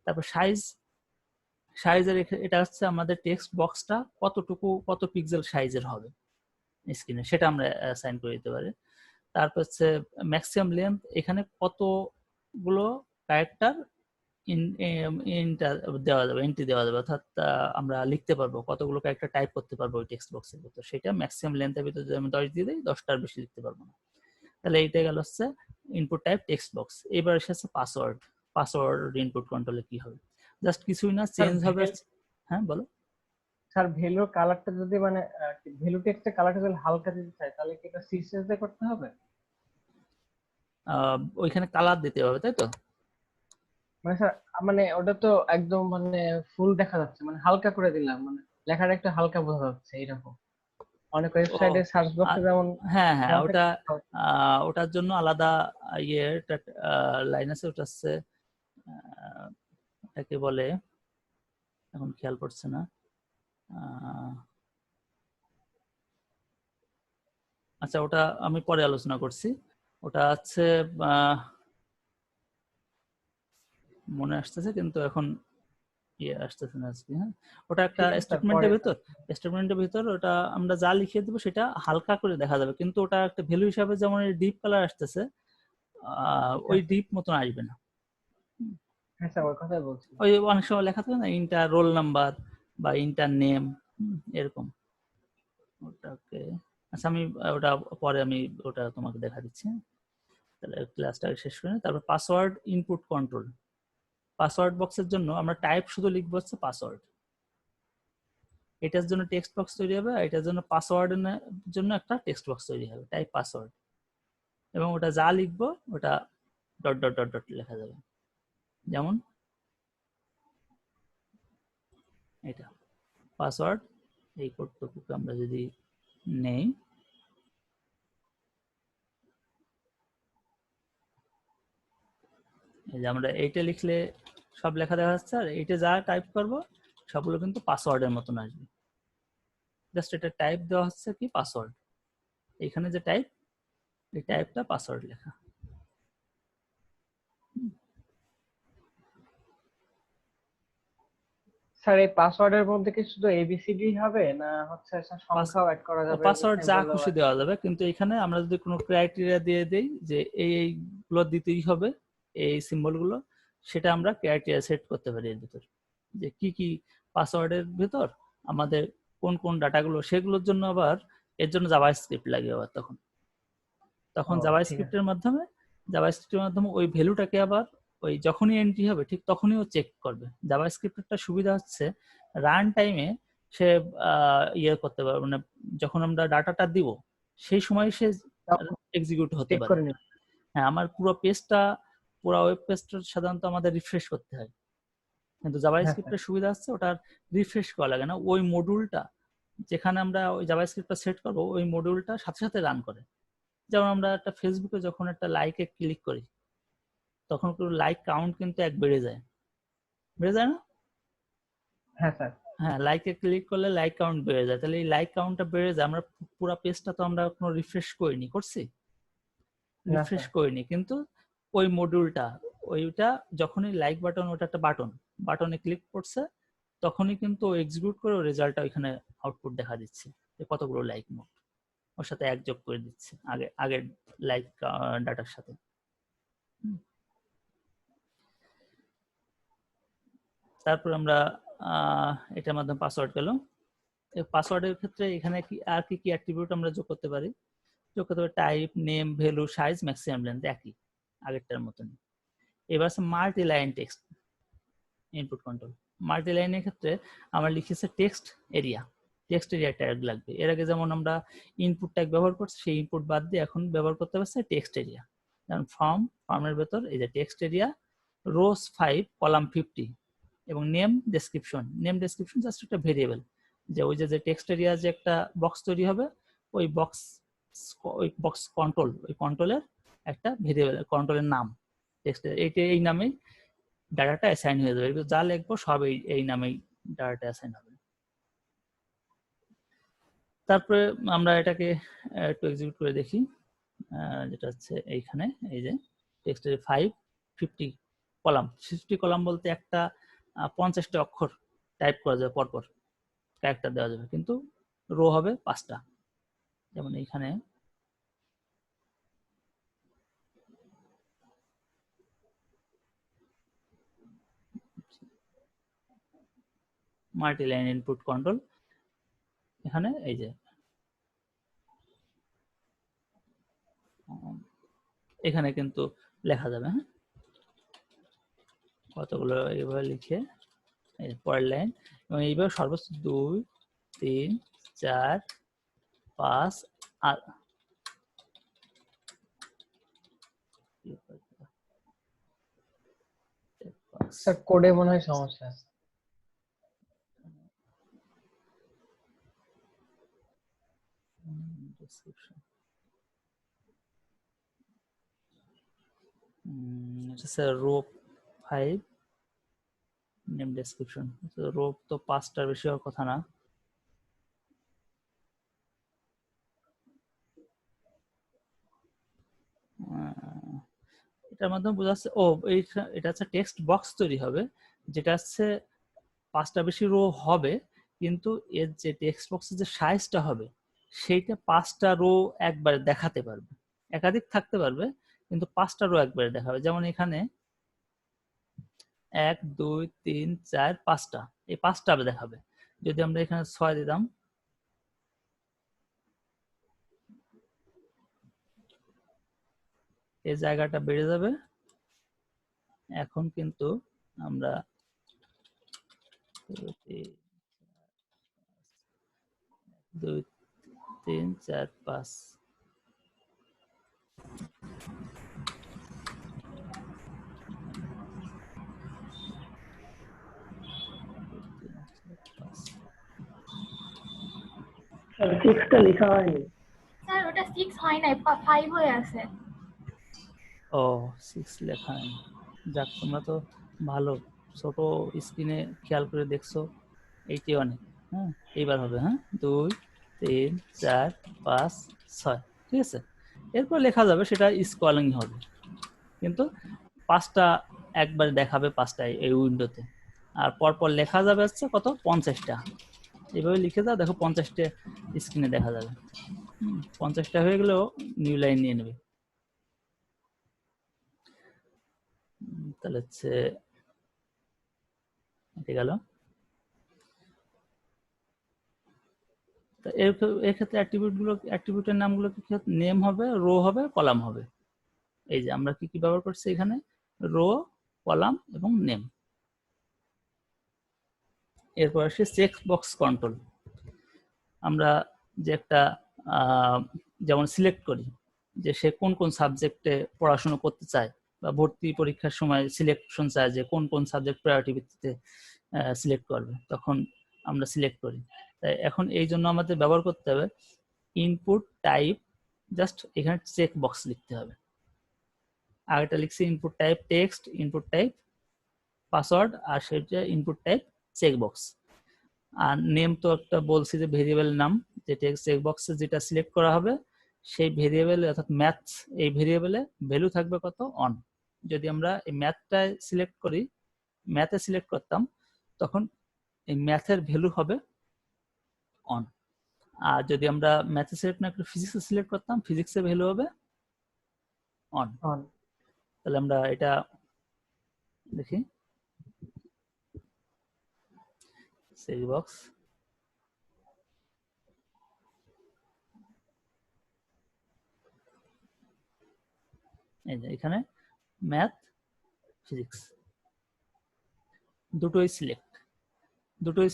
তারপর সাইজের এটা হচ্ছে আমাদের টেক্সট বক্সটা কত পিক্সেল সাইজের হবে স্ক্রিনে, সেটা আমরা অ্যাসাইন করে দিতে পারি। তারপর হচ্ছে ম্যাক্সিমাম লেন্থ, এখানে কতগুলো ক্যারেক্টার দেওয়া যাবে, এন্ট্রি দেওয়া যাবে, অর্থাৎ আমরা লিখতে পারবো কতগুলো ক্যারেক্টার টাইপ করতে পারবো ওই টেক্সট বক্সের ভিতর, সেটা ম্যাক্সিমাম লেন্থের ভিতরে যদি আমি 10 দিয়ে দিই 10টার বেশি লিখতে পারবো না। তাহলে এইটা গেল হচ্ছে ইনপুট টাইপ টেক্সট বক্স। এবার এসেছে পাসওয়ার্ড ইনপুট কন্ট্রোলে কি হবে, জাস্ট কিছুই না, চেঞ্জ হবে। হ্যাঁ বলো। স্যার ভ্যালুর কালারটা যদি মানে ভ্যালু টেক্সটের কালারটা যদি হালকা দিতে চাই তাহলে কি এটা সিএসএস দিয়ে করতে হবে? ওইখানে কালার দিতে হবে, তাই তো? মানে স্যার মানে ওটা তো একদম মানে ফুল দেখা যাচ্ছে, মানে হালকা করে দিলাম, মানে লেখাটা একটু হালকা বোঝা যাচ্ছে এরকম। অনেক ও ওয়েবসাইটে সার্চ বক্সে যেমন হ্যাঁ হ্যাঁ, দেওয়া থাকে। ওটার জন্য আলাদা ইয়ে লাইন আছে, ওটা হচ্ছে এটাকে বলে, এখন খেয়াল পড়ছে না, আচ্ছা ওটা আমি পরে আলোচনা করছি। ওটা হচ্ছে মনে আসতেছে কিন্তু এখন ইয়ে আসতেছে না আজকে। হ্যাঁ, ওটা একটা ঠিক আছে স্যার, পরে স্টেটমেন্টের ভিতর ওটা আমরা যা লিখে দেবো সেটা হালকা করে দেখা যাবে, কিন্তু ওটা একটা ভ্যালু হিসাবে যেমন ডিপ কালার আসতেছে, ঠিক ওই আছে। ডিপ মতন আসবে না। হ্যাঁ স্যার ওই কথাই বলছি। ওই অনেক সময় লেখা থাকে না ইন্টার রোল নাম্বার বা ইন্টার নেম, এরকম। ওটাকে আচ্ছা আমি ওটা পরে আমি ওটা তোমাকে দেখা দিচ্ছি। তাহলে ক্লাসটা শেষ করে নিই। তারপর পাসওয়ার্ড ইনপুট কন্ট্রোল। পাসওয়ার্ড বক্সের জন্য আমরা টাইপ শুধু লিখবো হচ্ছে পাসওয়ার্ড। এটার জন্য টেক্সট বক্স তৈরি হবে, আর এটার জন্য পাসওয়ার্ডের জন্য একটা টেক্সট বক্স তৈরি হবে, টাইপ পাসওয়ার্ড। এবং ওটা যা লিখবো ওটা ডট ডট ডট ডট লেখা যাবে। যেমন এটা পাসওয়ার্ড, এই কোডটুকু আমরা যদি নেই, এই যে আমরা এইটা লিখলে সব লেখা দেখা যাচ্ছে, আর এইটা যা টাইপ করব সবগুলো কিন্তু পাসওয়ার্ডের মতন আসবে। জাস্ট এটা টাইপ দেওয়া হচ্ছে কি পাসওয়ার্ড, এখানে যে টাইপ, এই টাইপটা পাসওয়ার্ড লেখা। স্যার এই পাসওয়ার্ডের মধ্যে কি শুধু এবিসিডি হবে, না হচ্ছে স্যার সংখ্যাও অ্যাড করা যাবে, পাসওয়ার্ড যা সিম্বলও খুশি অ্যাড দেওয়া করা যাবে, যাবে? কিন্তু এখানে আমরা যদি কোনো ক্রাইটেরিয়া দিয়ে দেই যে এইগুলো দিতেই হবে, এই সিম্বলগুলো, সেটা আমরা ক্রাইটেরিয়া সেট করতে পারি এর ভিতর, যে কি কি পাসওয়ার্ডের ভিতর আমাদের কোন কোন ডাটাগুলো, সেগুলোর জন্য আবার এর জন্য জাভাস্ক্রিপ্ট লাগে আবার তখন ও তখন ঠিক আছে। জাভাস্ক্রিপ্টের মাধ্যমে ওই ভ্যালুটাকে আবার ওই যখনই এন্ট্রি হবে ঠিক তখনই ও চেক করবে। জাভাস্ক্রিপ্টের একটা সুবিধা হচ্ছে রান টাইমে সে ইয়ে করতে পারবে, মানে যখন আমরা ডাটাটা দিব সেই সময় সে তখন এক্সিকিউট হতে চেক পারে। করে নিব। হ্যাঁ, আমার পুরো ওয়েব পেজটা সাধারণত আমাদের রিফ্রেশ করতে হয়, কিন্তু হ্যাঁ স্যার। জাভাস্ক্রিপ্টের সুবিধা হচ্ছে ওটার রিফ্রেশ করা লাগে না, ওই মডিউলটা যেখানে আমরা ওই জাভাস্ক্রিপ্টটা সেট করবো ওই মডিউলটা সাথে সাথে রান করে। যেমন আমরা একটা ফেসবুকে যখন একটা লাইকে ক্লিক করি তখন লাইক কাউন্ট কিন্তু এক বেড়ে যায়, বেড়ে যায় না? হ্যাঁ স্যার। হ্যাঁ, লাইকে ক্লিক করলে লাইক কাউন্ট বেড়ে যায়, তাহলে এই লাইক কাউন্টটা বেড়ে যায়। আমরা পুরো পেজটা তো আমরা কোনো রিফ্রেশ করিনি, করছি? না রিফ্রেশ স্যার। করিনি, কিন্তু ওই মডিউলটা, ওইটা যখনই লাইক বাটন, ওটা একটা বাটনে ক্লিক করছে তখনই কিন্তু এক্সিকিউট করে রেজাল্টটা ওইখানে আউটপুট দেখা দিচ্ছে যে কতগুলো লাইক মোট, ওর সাথে এক যোগ করে দিচ্ছে আগের লাইক ডাটার সাথে। তারপর আমরা এটার মাধ্যমে পাসওয়ার্ড পেলাম। পাসওয়ার্ডের ক্ষেত্রে এখানে কি আর কি কি অ্যাট্রিবিউট আমরা যোগ করতে পারি? যোগ করতে পারি type, name, value, size, maximum length, একই আগেরটার মতন। এবার আছে multi line text input control. Multi লাইনের ক্ষেত্রে আমরা লিখেছি টেক্সট এরিয়া ট্যাগ লাগবে। এর আগে যেমন আমরা ইনপুট ট্যাগ ব্যবহার করছি, সেই ইনপুট বাদ দিয়ে এখন ব্যবহার করতে পারছি টেক্সট এরিয়া। যেমন ফর্মের ভেতর এই যে টেক্সট এরিয়া, রোজ 5 কলাম 50, এবং নেম ডেসক্রিপশন জাস্ট একটা ভেরিয়েবল, যে ওই যে টেক্সট এরিয়া যে একটা বক্স তৈরি হবে, ওই বক্স কন্ট্রোল, ওই কন্ট্রোলের একটা ভেরিয়েবল, কন্ট্রোলের নাম টেক্সট, এইটা এই নামেই ডাটাটা অ্যাসাইন হয়ে যাবে। যা লিখবো সব এই নামেই ডাটাটা অ্যাসাইন হবে। তারপরে আমরা এটাকে একটু এক্সিকিউট করে দেখি, যেটা হচ্ছে এইখানে এই যে টেক্সটের 50 কলাম বলতে একটা 50টা অক্ষর টাইপ করা যাবে, পরপর ক্যারেক্টার দেওয়া যাবে, কিন্তু রো হবে 5টা। যেমন এইখানে মাল্টি লাইন ইনপুট কন্ট্রোল, এখানে এই যে এখানে কিন্তু লেখা যাবে, হ্যাঁ, কতগুলো এইভাবে লিখে এই পরের লাইন, এবং এইভাবে সর্বোচ্চ 2, 3, 4, 5 আর স্যার কোডে মনে হয় সমস্যা আছে। ডেসক্রিপশন, এটা হচ্ছে রো 5 নেম ডেসক্রিপশন। রো তো 5টার বেশি হওয়ার কথা না। এটার মাধ্যমে বোঝা যাচ্ছে এটা হচ্ছে টেক্সট বক্স তৈরি হবে, যেটা হচ্ছে 5টা বেশি রো হবে, কিন্তু এর যে টেক্সট বক্সের যে সাইজটা হবে সেইটা 5টা রো একবারে দেখাতে পারবে, একাধিক থাকতে পারবে কিন্তু 5টা রো একবারে দেখাবে। যেমন এখানে 1 2 3 4 5টা, এই 5টা দেখাবে। যদি আমরা এখানে 6 দিতাম, এই জায়গাটা বেড়ে যাবে। এখন কিন্তু আমরা 2 3 4 5 সিক্সটা লেখা হয়নি। স্যার ওটা 6 হয় নাই, 5 হয়ে আছে। ও 6 লেখা নেই। যাক, তোমরা তো ভালো, ছোট স্ক্রিনে খেয়াল করে দেখছো, এইটি অনেক। হ্যাঁ, এইবার হবে। হ্যাঁ, 2 3 4 5 6, ঠিক আছে। এরপর লেখা যাবে, সেটা স্ক্রলিং হবে, কিন্তু 5টা একবার দেখাবে, 5টা এই উইন্ডোতে। আর পরপর লেখা যাবে হচ্ছে কত, 50টা। এইভাবে লিখে যাও, দেখো 50টা স্ক্রিনে দেখা যাবে। 50টা হয়ে গেলেও নিউ লাইন নিয়ে নেবে। তাহলে হচ্ছে এটা গেল। এর ক্ষেত্রে অ্যাট্রিবিউটের নামগুলো কি নেম হবে, রো হবে, কলাম হবে। এই যে আমরা কি কি ব্যবহার করছি এখানে, রো, কলাম এবং নেম। এরপর আসে চেক বক্স কন্ট্রোল। আমরা যে একটা যেমন সিলেক্ট করি যে সে কোন কোন সাবজেক্টে পড়াশোনা করতে চায়, বা ভর্তি পরীক্ষার সময় সিলেকশন চায় যে কোন কোন সাবজেক্ট প্রায়োরিটি ভিত্তিতে সিলেক্ট করবে, তখন আমরা সিলেক্ট করি। তাই এখন এই জন্য আমাদের ব্যবহার করতে হবে ইনপুট টাইপ, জাস্ট এখানে চেক বক্স লিখতে হবে। আগেটা লিখছি input type text, input type password, আর সেটা ইনপুট টাইপ চেক বক্স। আর নেম তো একটা বলছি যে ভেরিয়েবল নাম, যে চেক বক্সে যেটা সিলেক্ট করা হবে সেই ভেরিয়েবল, অর্থাৎ ম্যাথ, এই ভেরিয়েবলে ভ্যালু থাকবে কত, অন। যদি আমরা এই ম্যাথটায় সিলেক্ট করি, ম্যাথে সিলেক্ট করতাম, তখন এই ম্যাথের ভ্যালু হবে অন। আর যদি আমরা ম্যাথে সিলেক্ট না করে ফিজিক্সে সিলেক্ট করতাম, ফিজিক্সের ভ্যালু হবে অন। তাহলে আমরা এটা দেখি, চেক বক্স, এই যে এখানে ম্যাথ, ফিজিক্স দুটোই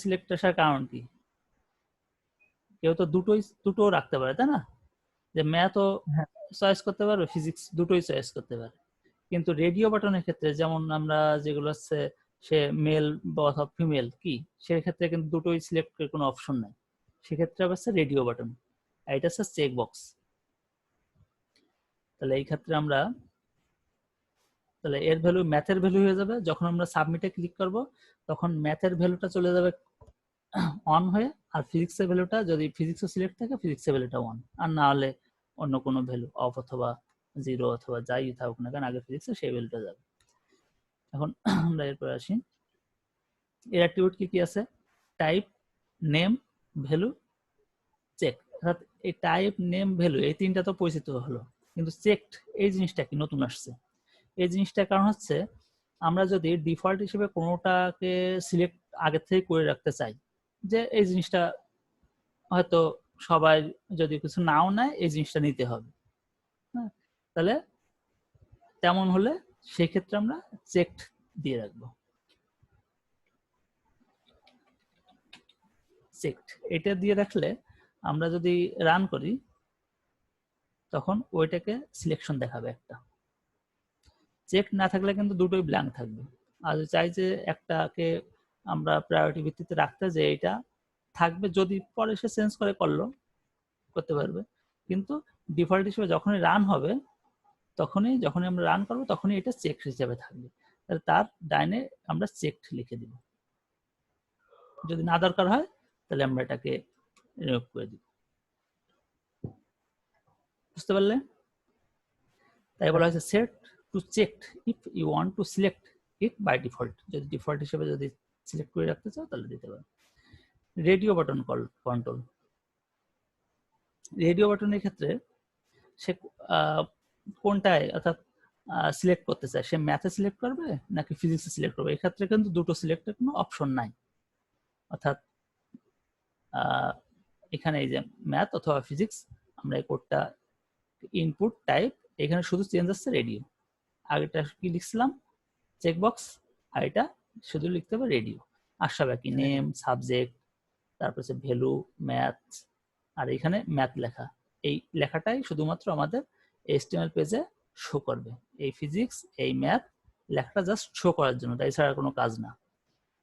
সিলেক্ট আসার কারণ কি, কেউ তো দুটো রাখতে পারে, তাই না? যে ম্যাথও চয়েস করতে পারবে, ফিজিক্স দুটোই চয়েস করতে পারে। কিন্তু রেডিও বাটনের ক্ষেত্রে, যেমন আমরা যেগুলো হচ্ছে সে মেল বা অথবা ফিমেল কি, সেক্ষেত্রে কিন্তু দুটোই সিলেক্ট করে কোনো অপশন নাই, সেক্ষেত্রে হচ্ছে রেডিও বাটন, আর এটা হচ্ছে চেক বক্স। তাহলে এই ক্ষেত্রে আমরা, তাহলে এর ভ্যালু ম্যাথের ভ্যালু হয়ে যাবে, যখন আমরা সাবমিটে ক্লিক করব তখন ম্যাথের ভ্যালুটা চলে যাবে অন হয়ে, আর ফিজিক্সের ভ্যালুটা, যদি ফিজিক্সও সিলেক্ট থাকে, ফিজিক্সের ভ্যালুটা অন, আর না হলে অন্য কোনো ভ্যালু অফ অথবা 0 অথবা যাই থাকুক না কেন, আগে ফিজিক্সে সেই ভ্যালুটা যাবে। এখন আমরা এরপর আসি, এর অ্যাট্রিবিউট কি কি আছে, টাইপ, নেম, ভ্যালু, চেক। অর্থাৎ এই টাইপ, নেম, ভ্যালু, এই তিনটা তো পরিচিত হলো, কিন্তু চেকড এই জিনিসটা কি নতুন আসছে। এই জিনিসটার কারণ হচ্ছে, আমরা যদি ডিফল্ট হিসেবে কোনোটাকে সিলেক্ট আগে থেকে করে রাখতে চাই, যে এই জিনিসটা হয়তো সবাই যদি কিছু নাও নেয়, এই জিনিসটা নিতে হবে, হ্যাঁ, তাহলে তেমন হলে সেক্ষেত্রে আমরা চেকড দিয়ে রাখবো। চেকড এটা দিয়ে রাখলে আমরা যদি রান করি, তখন ওইটাকে সিলেকশন দেখাবে একটা। চেক না থাকলে কিন্তু দুটোই ব্ল্যাঙ্ক থাকবে। আর চাই যে একটাকে আমরা প্রায়োরিটি ভিত্তিতে রাখতে, যে এটা থাকবে, যদি পরে সে চেঞ্জ করতে পারবে, কিন্তু ডিফল্ট হিসেবে যখনই রান হবে, যখনই আমরা রান করবো, তখনই এটা চেক হিসেবে থাকবে। তাহলে তার ডাইনে আমরা চেকড লিখে দিব, যদি না দরকার হয় তাহলে আমরা এটাকে রিমুভ করে দিব। বুঝতে পারলে? তাই বলা হয়েছে set to checked if you want to select it by default, যদি ডিফল্ট হিসেবে যদি সিলেক্ট করে রাখতে চাও তাহলে দিতে পারো। রেডিও বাটন কন্ট্রোল, রেডিও বাটনের ক্ষেত্রে সে কোনটায়, অর্থাৎ সিলেক্ট করতে চায়, সে ম্যাথে সিলেক্ট করবে নাকি ফিজিক্সে সিলেক্ট করবে, এক্ষেত্রে কিন্তু দুটো সিলেক্টের কোনো অপশন নাই। অর্থাৎ এখানে এই যে ম্যাথ অথবা ফিজিক্স, আমরা এই কোডটা ইনপুট টাইপ, এখানে শুধু চেঞ্জ আসছে রেডিও। আগেটা কি লিখছিলাম চেকবক্স, আর এটা শুধু লিখতে হবে রেডিও। আর সব একই, নেম, সাবজেক্ট, তারপর হচ্ছে ভ্যালু, ম্যাথ, আর এখানে ম্যাথ লেখা। এই লেখাটাই শুধুমাত্র আমাদের HTML পেজে শো করবে। এই ফিজিক্স, এই ম্যাথ লেখাটা জাস্ট শো করার জন্য, তাই ছাড়া কোনো কাজ না।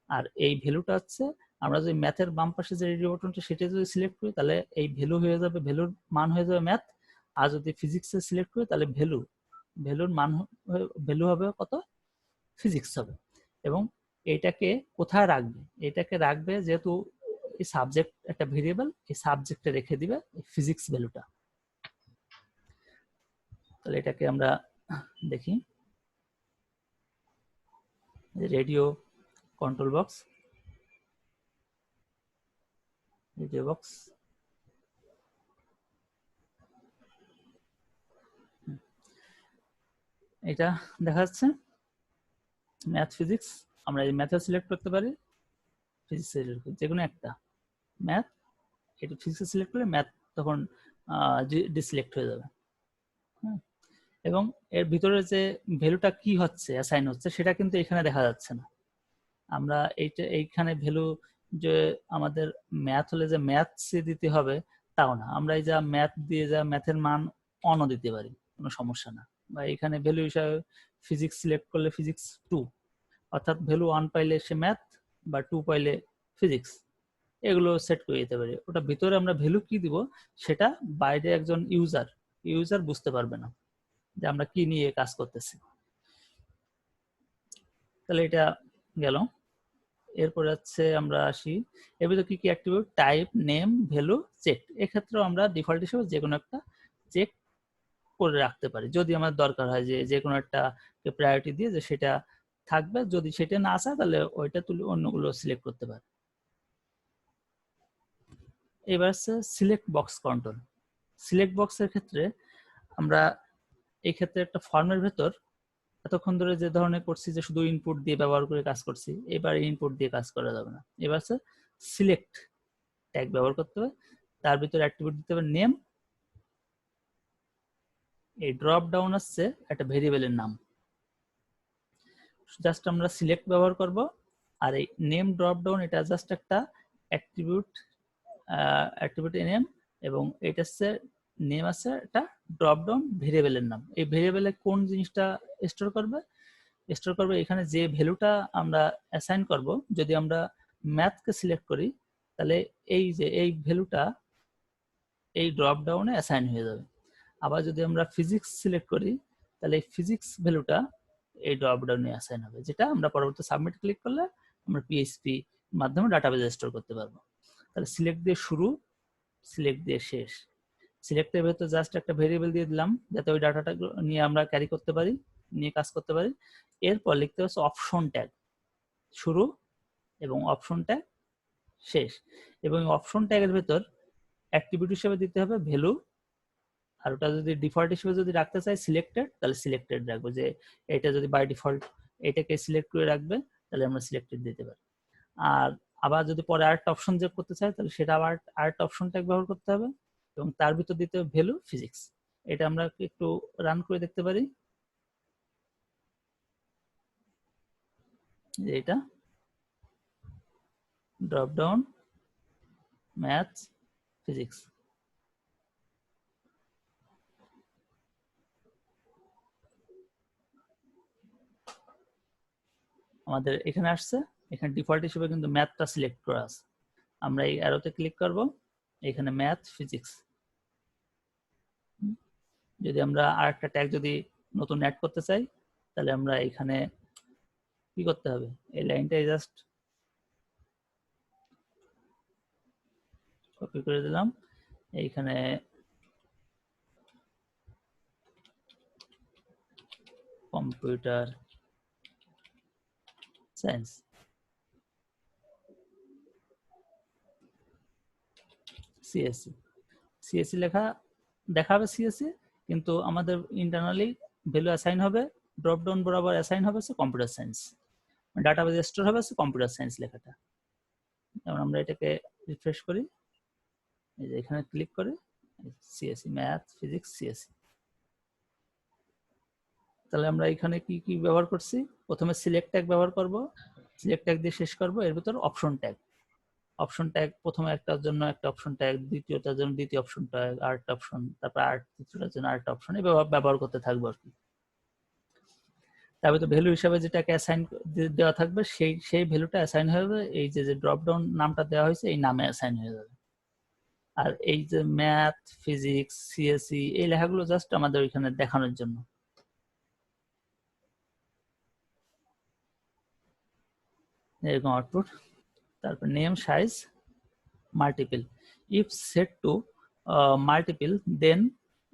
আর এই ভ্যালুটা হচ্ছে আমরা যদি ম্যাথের বাম পাশে যে রেডিও বাটনটা সেটা যদি সিলেক্ট করি তাহলে এই ভ্যালু হয়ে যাবে, ভ্যালুর মান হয়ে যাবে ম্যাথ। আর যদি ফিজিক্সে সিলেক্ট করি তাহলে ভ্যালুর মান ভ্যালু হবে কত, ফিজিক্স হবে। এবং এটাকে কোথায় রাখবে, এটাকে রাখবে যেহেতু এই সাবজেক্ট একটা ভেরিয়েবল, এই সাবজেক্টে রেখে দিবে ফিজিক্স ভ্যালুটা। তাহলে এটাকে আমরা দেখি, radio control box, radio box, এটা দেখা যাচ্ছে ম্যাথ ফিজিক্স। আমরা এই ম্যাথে সিলেক্ট করতে পারি, ফিজিক্স সিলেক্ট করি, যে কোনো একটা ম্যাথ, এটা ফিজিক্স সিলেক্ট করে ম্যাথ তখন ডিসিলেক্ট হয়ে যাবে। এবং এর ভিতরে যে ভ্যালুটা কি হচ্ছে, অ্যাসাইন হচ্ছে, সেটা কিন্তু এখানে দেখা যাচ্ছে না। আমরা এইখানে ভ্যালু যে আমাদের ম্যাথ হলে যে ম্যাথসে দিতে হবে তাও না, আমরা এই যা ম্যাথ দিয়ে যা ম্যাথের মান অনও দিতে পারি, কোনো সমস্যা না। বা এখানে ভ্যালু হিসাবে ফিজিক্স সিলেক্ট করলে ফিজিক্স 2, অর্থাৎ ভ্যালু 1 পাইলে সে ম্যাথ, বা 2 পাইলে ফিজিক্স, এগুলো সেট করে দিতে পারি। ওটা ভিতরে আমরা ভ্যালু কি দিব সেটা বাইরে একজন ইউজার বুঝতে পারবে না যে আমরা কি নিয়ে কাজ করতেছি। তাহলে এটা গেল। এরপরে হচ্ছে আমরা আসি এর ভিতরে কি কি attribute, type, name, value, check. এক্ষেত্রেও আমরা ডিফল্ট হিসেবে যে কোনো একটা চেক করে রাখতে পারি যদি আমার দরকার হয় যে কোনো একটা প্রায়োরিটি দিয়ে যে সেটা থাকবে, যদি সেটা না আসে তাহলে ওইটা তুলে অন্যগুলো সিলেক্ট করতে পারি। এবার হচ্ছে সিলেক্ট বক্স কন্ট্রোল। সিলেক্ট বক্সের ক্ষেত্রে আমরা এই ক্ষেত্রে একটা ফর্মের ভেতর এতক্ষণ ধরে যে ধরনের করছি যে শুধু ইনপুট দিয়ে ব্যবহার করে কাজ করছি, এবার ইনপুট দিয়ে কাজ করা যাবে না। এবার হচ্ছে সিলেক্ট ট্যাগ ব্যবহার করতে হবে, তার ভিতরে অ্যাট্রিবিউট দিতে হবে নেম, এই ড্রপ ডাউন আসছে একটা ভেরিয়েবলের নাম, জাস্ট আমরা সিলেক্ট ব্যবহার করব। আর এই নেম ড্রপ ডাউন এটা জাস্ট একটা অ্যাট্রিবিউট নেম, এবং এটা হচ্ছে নেম আছে এটা ড্রপ ডাউন ভেরিয়েবলের নাম। এই ভেরিয়েবলে কোন জিনিসটা স্টোর করবে এখানে যে ভ্যালুটা আমরা অ্যাসাইন করব, যদি আমরা ম্যাথকে সিলেক্ট করি তাহলে এই যে এই ভ্যালুটা এই ড্রপ ডাউনে অ্যাসাইন হয়ে যাবে। আবার যদি আমরা ফিজিক্স সিলেক্ট করি তাহলে এই ফিজিক্স ভ্যালুটা এই ড্রপ ডাউনে অ্যাসাইন হবে, যেটা আমরা পরবর্তী সাবমিট ক্লিক করলে আমরা পিএইচপি মাধ্যমে ডাটাবেজে স্টোর করতে পারবো। তাহলে সিলেক্ট দিয়ে শুরু, সিলেক্ট দিয়ে শেষ। সিলেক্টের ভেতর জাস্ট একটা ভেরিয়েবল দিয়ে দিলাম যাতে ওই ডাটাটা নিয়ে আমরা ক্যারি করতে পারি, নিয়ে কাজ করতে পারি। এরপর লিখতে হচ্ছে অপশন ট্যাগ শুরু এবং অপশন ট্যাগ শেষ। এবং অপশন ট্যাগের ভেতর অ্যাট্রিবিউট হিসেবে দিতে হবে ভ্যালু, আর ওটা যদি ডিফল্ট হিসেবে যদি রাখতে চাই সিলেক্টেড তাহলে সিলেক্টেড রাখবো, যে এটা যদি বাই ডিফল্ট এটাকে সিলেক্ট করে রাখবে তাহলে আমরা সিলেক্টেড দিতে পারি। আর আবার যদি পরে আরেকটা অপশন যোগ করতে চাই তাহলে সেটা আবার আরেকটা অপশন ট্যাগ ব্যবহার করতে হবে, এবং তার ভিতর দিতে হবে ভ্যালু ফিজিক্স। এটা আমরা একটু রান করে দেখতে পারি, যে এটা ড্রপ ডাউন ম্যাথ ফিজিক্স। আমাদের এখানে আসছে, এখানে ডিফল্ট হিসেবে কিন্তু ম্যাথটা সিলেক্ট করা আছে। আমরা এই অ্যারোতে ক্লিক করব, এখানে ম্যাথ ফিজিক্স। যদি আমরা আরেকটা ট্যাগ যদি নতুন অ্যাড করতে চাই তাহলে আমরা এখানে কি করতে হবে, এই লাইনটাই জাস্ট কপি করে দিলাম, এইখানে কম্পিউটার সায়েন্স সিএসসি লেখা দেখাবে সিএসসি, কিন্তু আমাদের ইন্টারনালি ভ্যালু অ্যাসাইন হবে, ড্রপ ডাউন বরাবর অ্যাসাইন হবে হচ্ছে কম্পিউটার সায়েন্স, ডাটাবেজে স্টোর হবে হচ্ছে কম্পিউটার সায়েন্স লেখাটা। যেমন আমরা এটাকে রিফ্রেশ করি, এই যে এখানে ক্লিক করে সিএসসি, ম্যাথ, ফিজিক্স, সিএসসি। তাহলে আমরা এখানে কি কি ব্যবহার করছি? প্রথমে সিলেক্ট ট্যাগ ব্যবহার করব, সিলেক্ট ট্যাগ দিয়ে শেষ করব। এর ভিতর অপশন ট্যাগ, অপশন ট্যাগ প্রথমে একটার জন্য একটা অপশন ট্যাগ, দ্বিতীয়টার জন্য দ্বিতীয় অপশন ট্যাগ, আরেকটা অপশন, তারপর তৃতীয়টার জন্য আরেকটা অপশন, এই ব্যবহার করতে থাকবো আর কি। তারপরে তো ভ্যালু হিসাবে যেটাকে অ্যাসাইন দেওয়া থাকবে সেই ভ্যালুটা অ্যাসাইন হয়ে যাবে, এই যে ড্রপ ডাউন নামটা দেওয়া হয়েছে এই নামে অ্যাসাইন হয়ে যাবে। আর এই যে ম্যাথ, ফিজিক্স, সিএসসি এই লেখাগুলো জাস্ট আমাদের ওইখানে দেখানোর জন্য। এরকম আউটপুট। তারপর name, size, multiple. If set to multiple then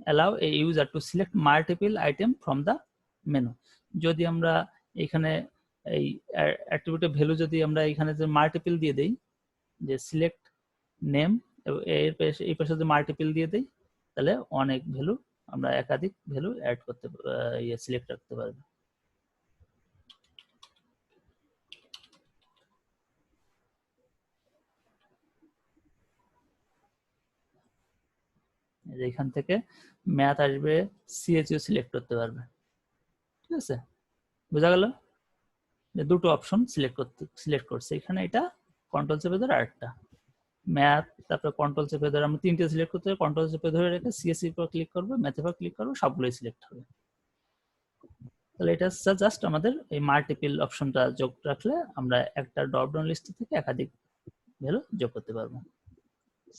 allow a user to select multiple item from the menu. যদি আমরা এখানে এই অ্যাট্রিবিউটের ভ্যালু যদি আমরা এখানে যে মাল্টিপল দিয়ে দেই, যে সিলেক্ট নেম, এই পাশে যদি মাল্টিপল দিয়ে দেই, তাহলে অনেক ভ্যালু আমরা একাধিক ভ্যালু অ্যাড করতে সিলেক্ট রাখতে পারবো। এখান থেকে ম্যাথ আসবে, সিএচইউ সিলেক্ট করতে পারবে। ঠিক আছে, বোঝা গেল? দুটো অপশন সিলেক্ট করছে এখানে, এটা কন্ট্রোল চেপে ধরে আরেকটা ম্যাথ, তারপরে কন্ট্রোল চেপে ধরে আমরা তিনটে সিলেক্ট করতে হবে, কন্ট্রোল চেপে ধরে রেখে সিএসসি পর ক্লিক করবো, ম্যাথের পর ক্লিক করবো, সবগুলোই সিলেক্ট হবে। তাহলে এটা জাস্ট আমাদের এই মাল্টিপল অপশনটা যোগ রাখলে আমরা একটা ড্রপ ডাউন লিস্ট থেকে একাধিক ভ্যালু যোগ করতে পারবো।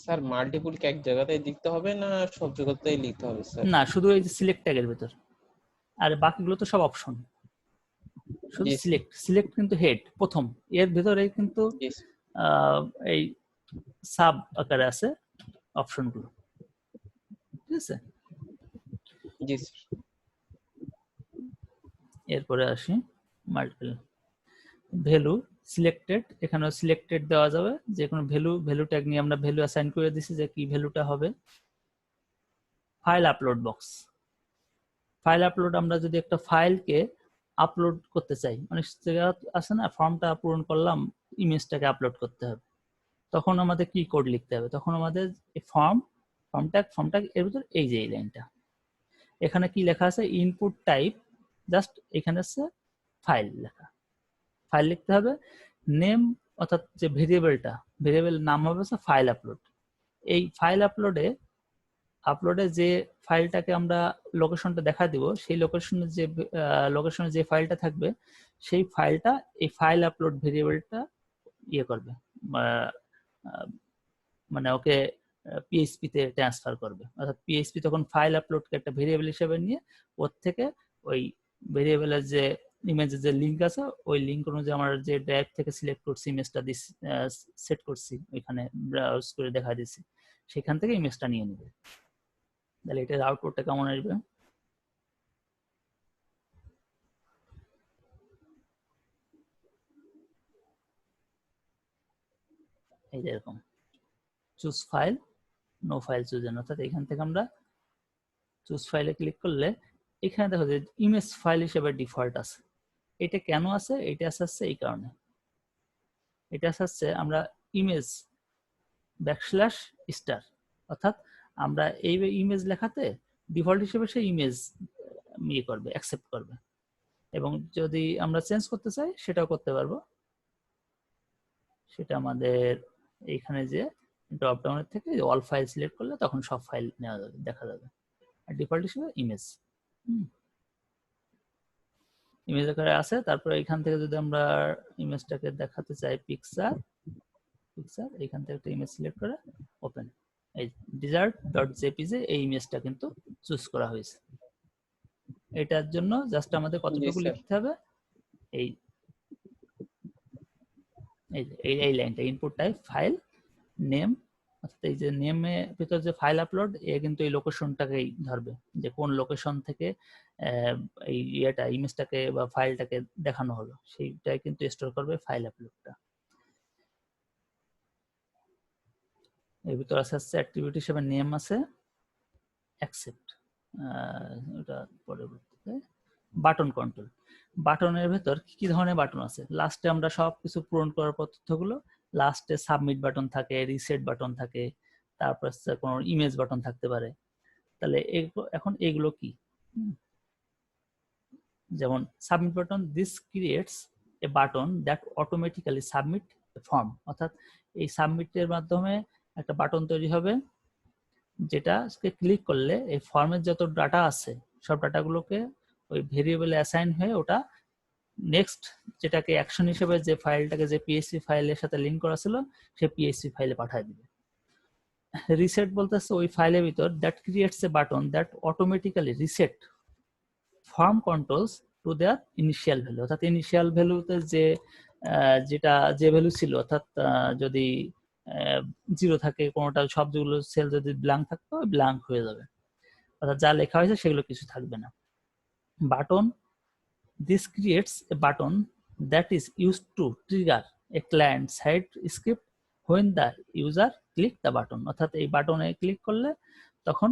স্যার মাল্টিপল কি এক জায়গাতেই লিখতে হবে না সব জায়গাতেই লিখতে হবে স্যার? না, শুধু এই যে সিলেক্ট ট্যাগের ভিতর, আর বাকিগুলো তো সব অপশন। শুধু সিলেক্ট কিন্তু হেড প্রথম, এর ভিতরে কিন্তু এই সাব আকারে আছে অপশনগুলো। ঠিক আছে, জি স্যার। এরপরে আসি মাল্টিপল ভ্যালু সিলেক্টেড। এখানে সিলেক্টেড দেওয়া যাবে, যে কোনো ভ্যালু ট্যাগ নিয়ে আমরা ভ্যালু অ্যাসাইন করে দিছি যে কি ভ্যালুটা হবে। File upload box, file upload, আমরা যদি একটা ফাইলকে আপলোড করতে চাই, অনেক জায়গা আছে না, ফর্মটা পূরণ করলাম, ইমেজটাকে আপলোড করতে হবে, তখন আমাদের কি কোড লিখতে হবে? তখন আমাদের এই ফর্ম ট্যাগ এর ভিতর এই যে এই লাইনটা, এখানে কি লেখা আছে? ইনপুট টাইপ, জাস্ট এখানে আছে ফাইল লেখা, ফাইল লিখতে হবে। নেম অর্থাৎ যে ভেরিয়েবল নাম হবে ফাইল আপলোড। এই ফাইল আপলোডে যে ফাইলটাকে আমরা লোকেশনটা দেখা দিব, সেই লোকেশনে যে ফাইলটা থাকবে, সেই ফাইলটা এই ফাইল আপলোড ভেরিয়েবলটা ইয়ে করবে, মানে ওকে পিএইচপি তে ট্রান্সফার করবে। অর্থাৎ পিএইচপি তখন ফাইল আপলোডকে একটা ভেরিয়েবল হিসেবে নিয়ে ওর থেকে ওই ভেরিয়েবলের যে ইমেজের যে লিঙ্ক আছে, ওই লিঙ্ক অনুযায়ী আমরা যে ড্রাইভ থেকে সিলেক্ট করছি, ইমেজটা সেট করছি, ওইখানে ব্রাউজ করে দেখা দিচ্ছি, সেখান থেকে ইমেজটা নিয়ে নেবে। তাহলে এটার আউটপুটটা কেমন আসবে? এই যে এরকম choose file, no file chosen, অর্থাৎ এখান থেকে আমরা চুজ ফাইলে ক্লিক করলে এখানে দেখো যে ইমেজ ফাইল হিসেবে ডিফল্ট আছে। এটা কেন আছে? এটা আসছে এই কারণে, এটা আসছে আমরা ইমেজ ব্যাকস্ল্যাশ স্টার, অর্থাৎ আমরা এই ইমেজ লেখাতে ডিফল্ট হিসেবে সেই ইমেজ ইয়ে করবে, অ্যাকসেপ্ট করবে, এবং যদি আমরা চেঞ্জ করতে চাই সেটাও করতে পারবো। সেটা আমাদের এইখানে যে ড্রপ ডাউনের থেকে অল ফাইল সিলেক্ট করলে তখন সব ফাইল নেওয়া যাবে, দেখা যাবে। আর ডিফল্ট হিসেবে ইমেজ আকারে আছে। তারপরে এখান থেকে যদি আমরা ইমেজটাকে দেখাতে চাই পিকচার, এখান থেকে একটা ইমেজ সিলেক্ট করে ওপেন, এই desert.jpg এই ইমেজটা কিন্তু চুজ করা হয়েছে। এটার জন্য জাস্ট আমাদের কতটুকু লিখতে হবে? এই লাইনটা, ইনপুট টাইপ ফাইল নেম, অর্থাৎ এই যে নেমে ভিতর যে ফাইল আপলোড, এ কিন্তু এই লোকেশনটাকেই ধরবে, যে কোন লোকেশন থেকে এই ইমেজটাকে বা ফাইলটাকে দেখানো হলো, সেইটাই কিন্তু স্টোর করবে ফাইল আপলোডটা। এর ভিতর আছে অ্যাট্রিবিউট হিসেবে নেম আছে, অ্যাকসেপ্ট, ওটা পরবর্তীতে বাটন কন্ট্রোল। বাটনের ভেতর কি কি ধরনের বাটন আছে? লাস্টে আমরা সবকিছু পূরণ করার পর তথ্যগুলো লাস্টে সাবমিট বাটন থাকে, রিসেট বাটন থাকে, তারপর হচ্ছে কোনো ইমেজ বাটন থাকতে পারে। তাহলে এখন এগুলো কি? যেমন submit button, this creates A button that automatically submit form, অর্থাৎ এই সাবমিটের মাধ্যমে একটা বাটন তৈরি হবে যেটা ক্লিক করলে এই ফর্মের যত ডাটা আছে সব ডাটাগুলোকে ওই ভেরিয়েবলে অ্যাসাইন হয়ে ওটা নেক্সট যেটাকে অ্যাকশন হিসেবে যে ফাইলটাকে যে পিএইচপি ফাইলের সাথে লিংক করা ছিল সেই পিএইচপি ফাইলে পাঠিয়ে দিবে। রিসেট বলতেছে ওই ফাইলের ভিতর that creates A button that automatically reset form controls to their initial value, অর্থাৎ ইনিশিয়াল ভ্যালুতে যেটা যে ভ্যালু ছিল, অর্থাৎ যদি 0 থাকে কোনোটা, সবগুলো সেল যদি ব্ল্যাঙ্ক থাকতো ব্ল্যাঙ্ক হয়ে যাবে, অর্থাৎ যা লেখা হয়েছে সেগুলো কিছু থাকবে না। Button, this creates a button that is used to trigger a client side script when the user click the button, অর্থাৎ এই বাটনে ক্লিক করলে তখন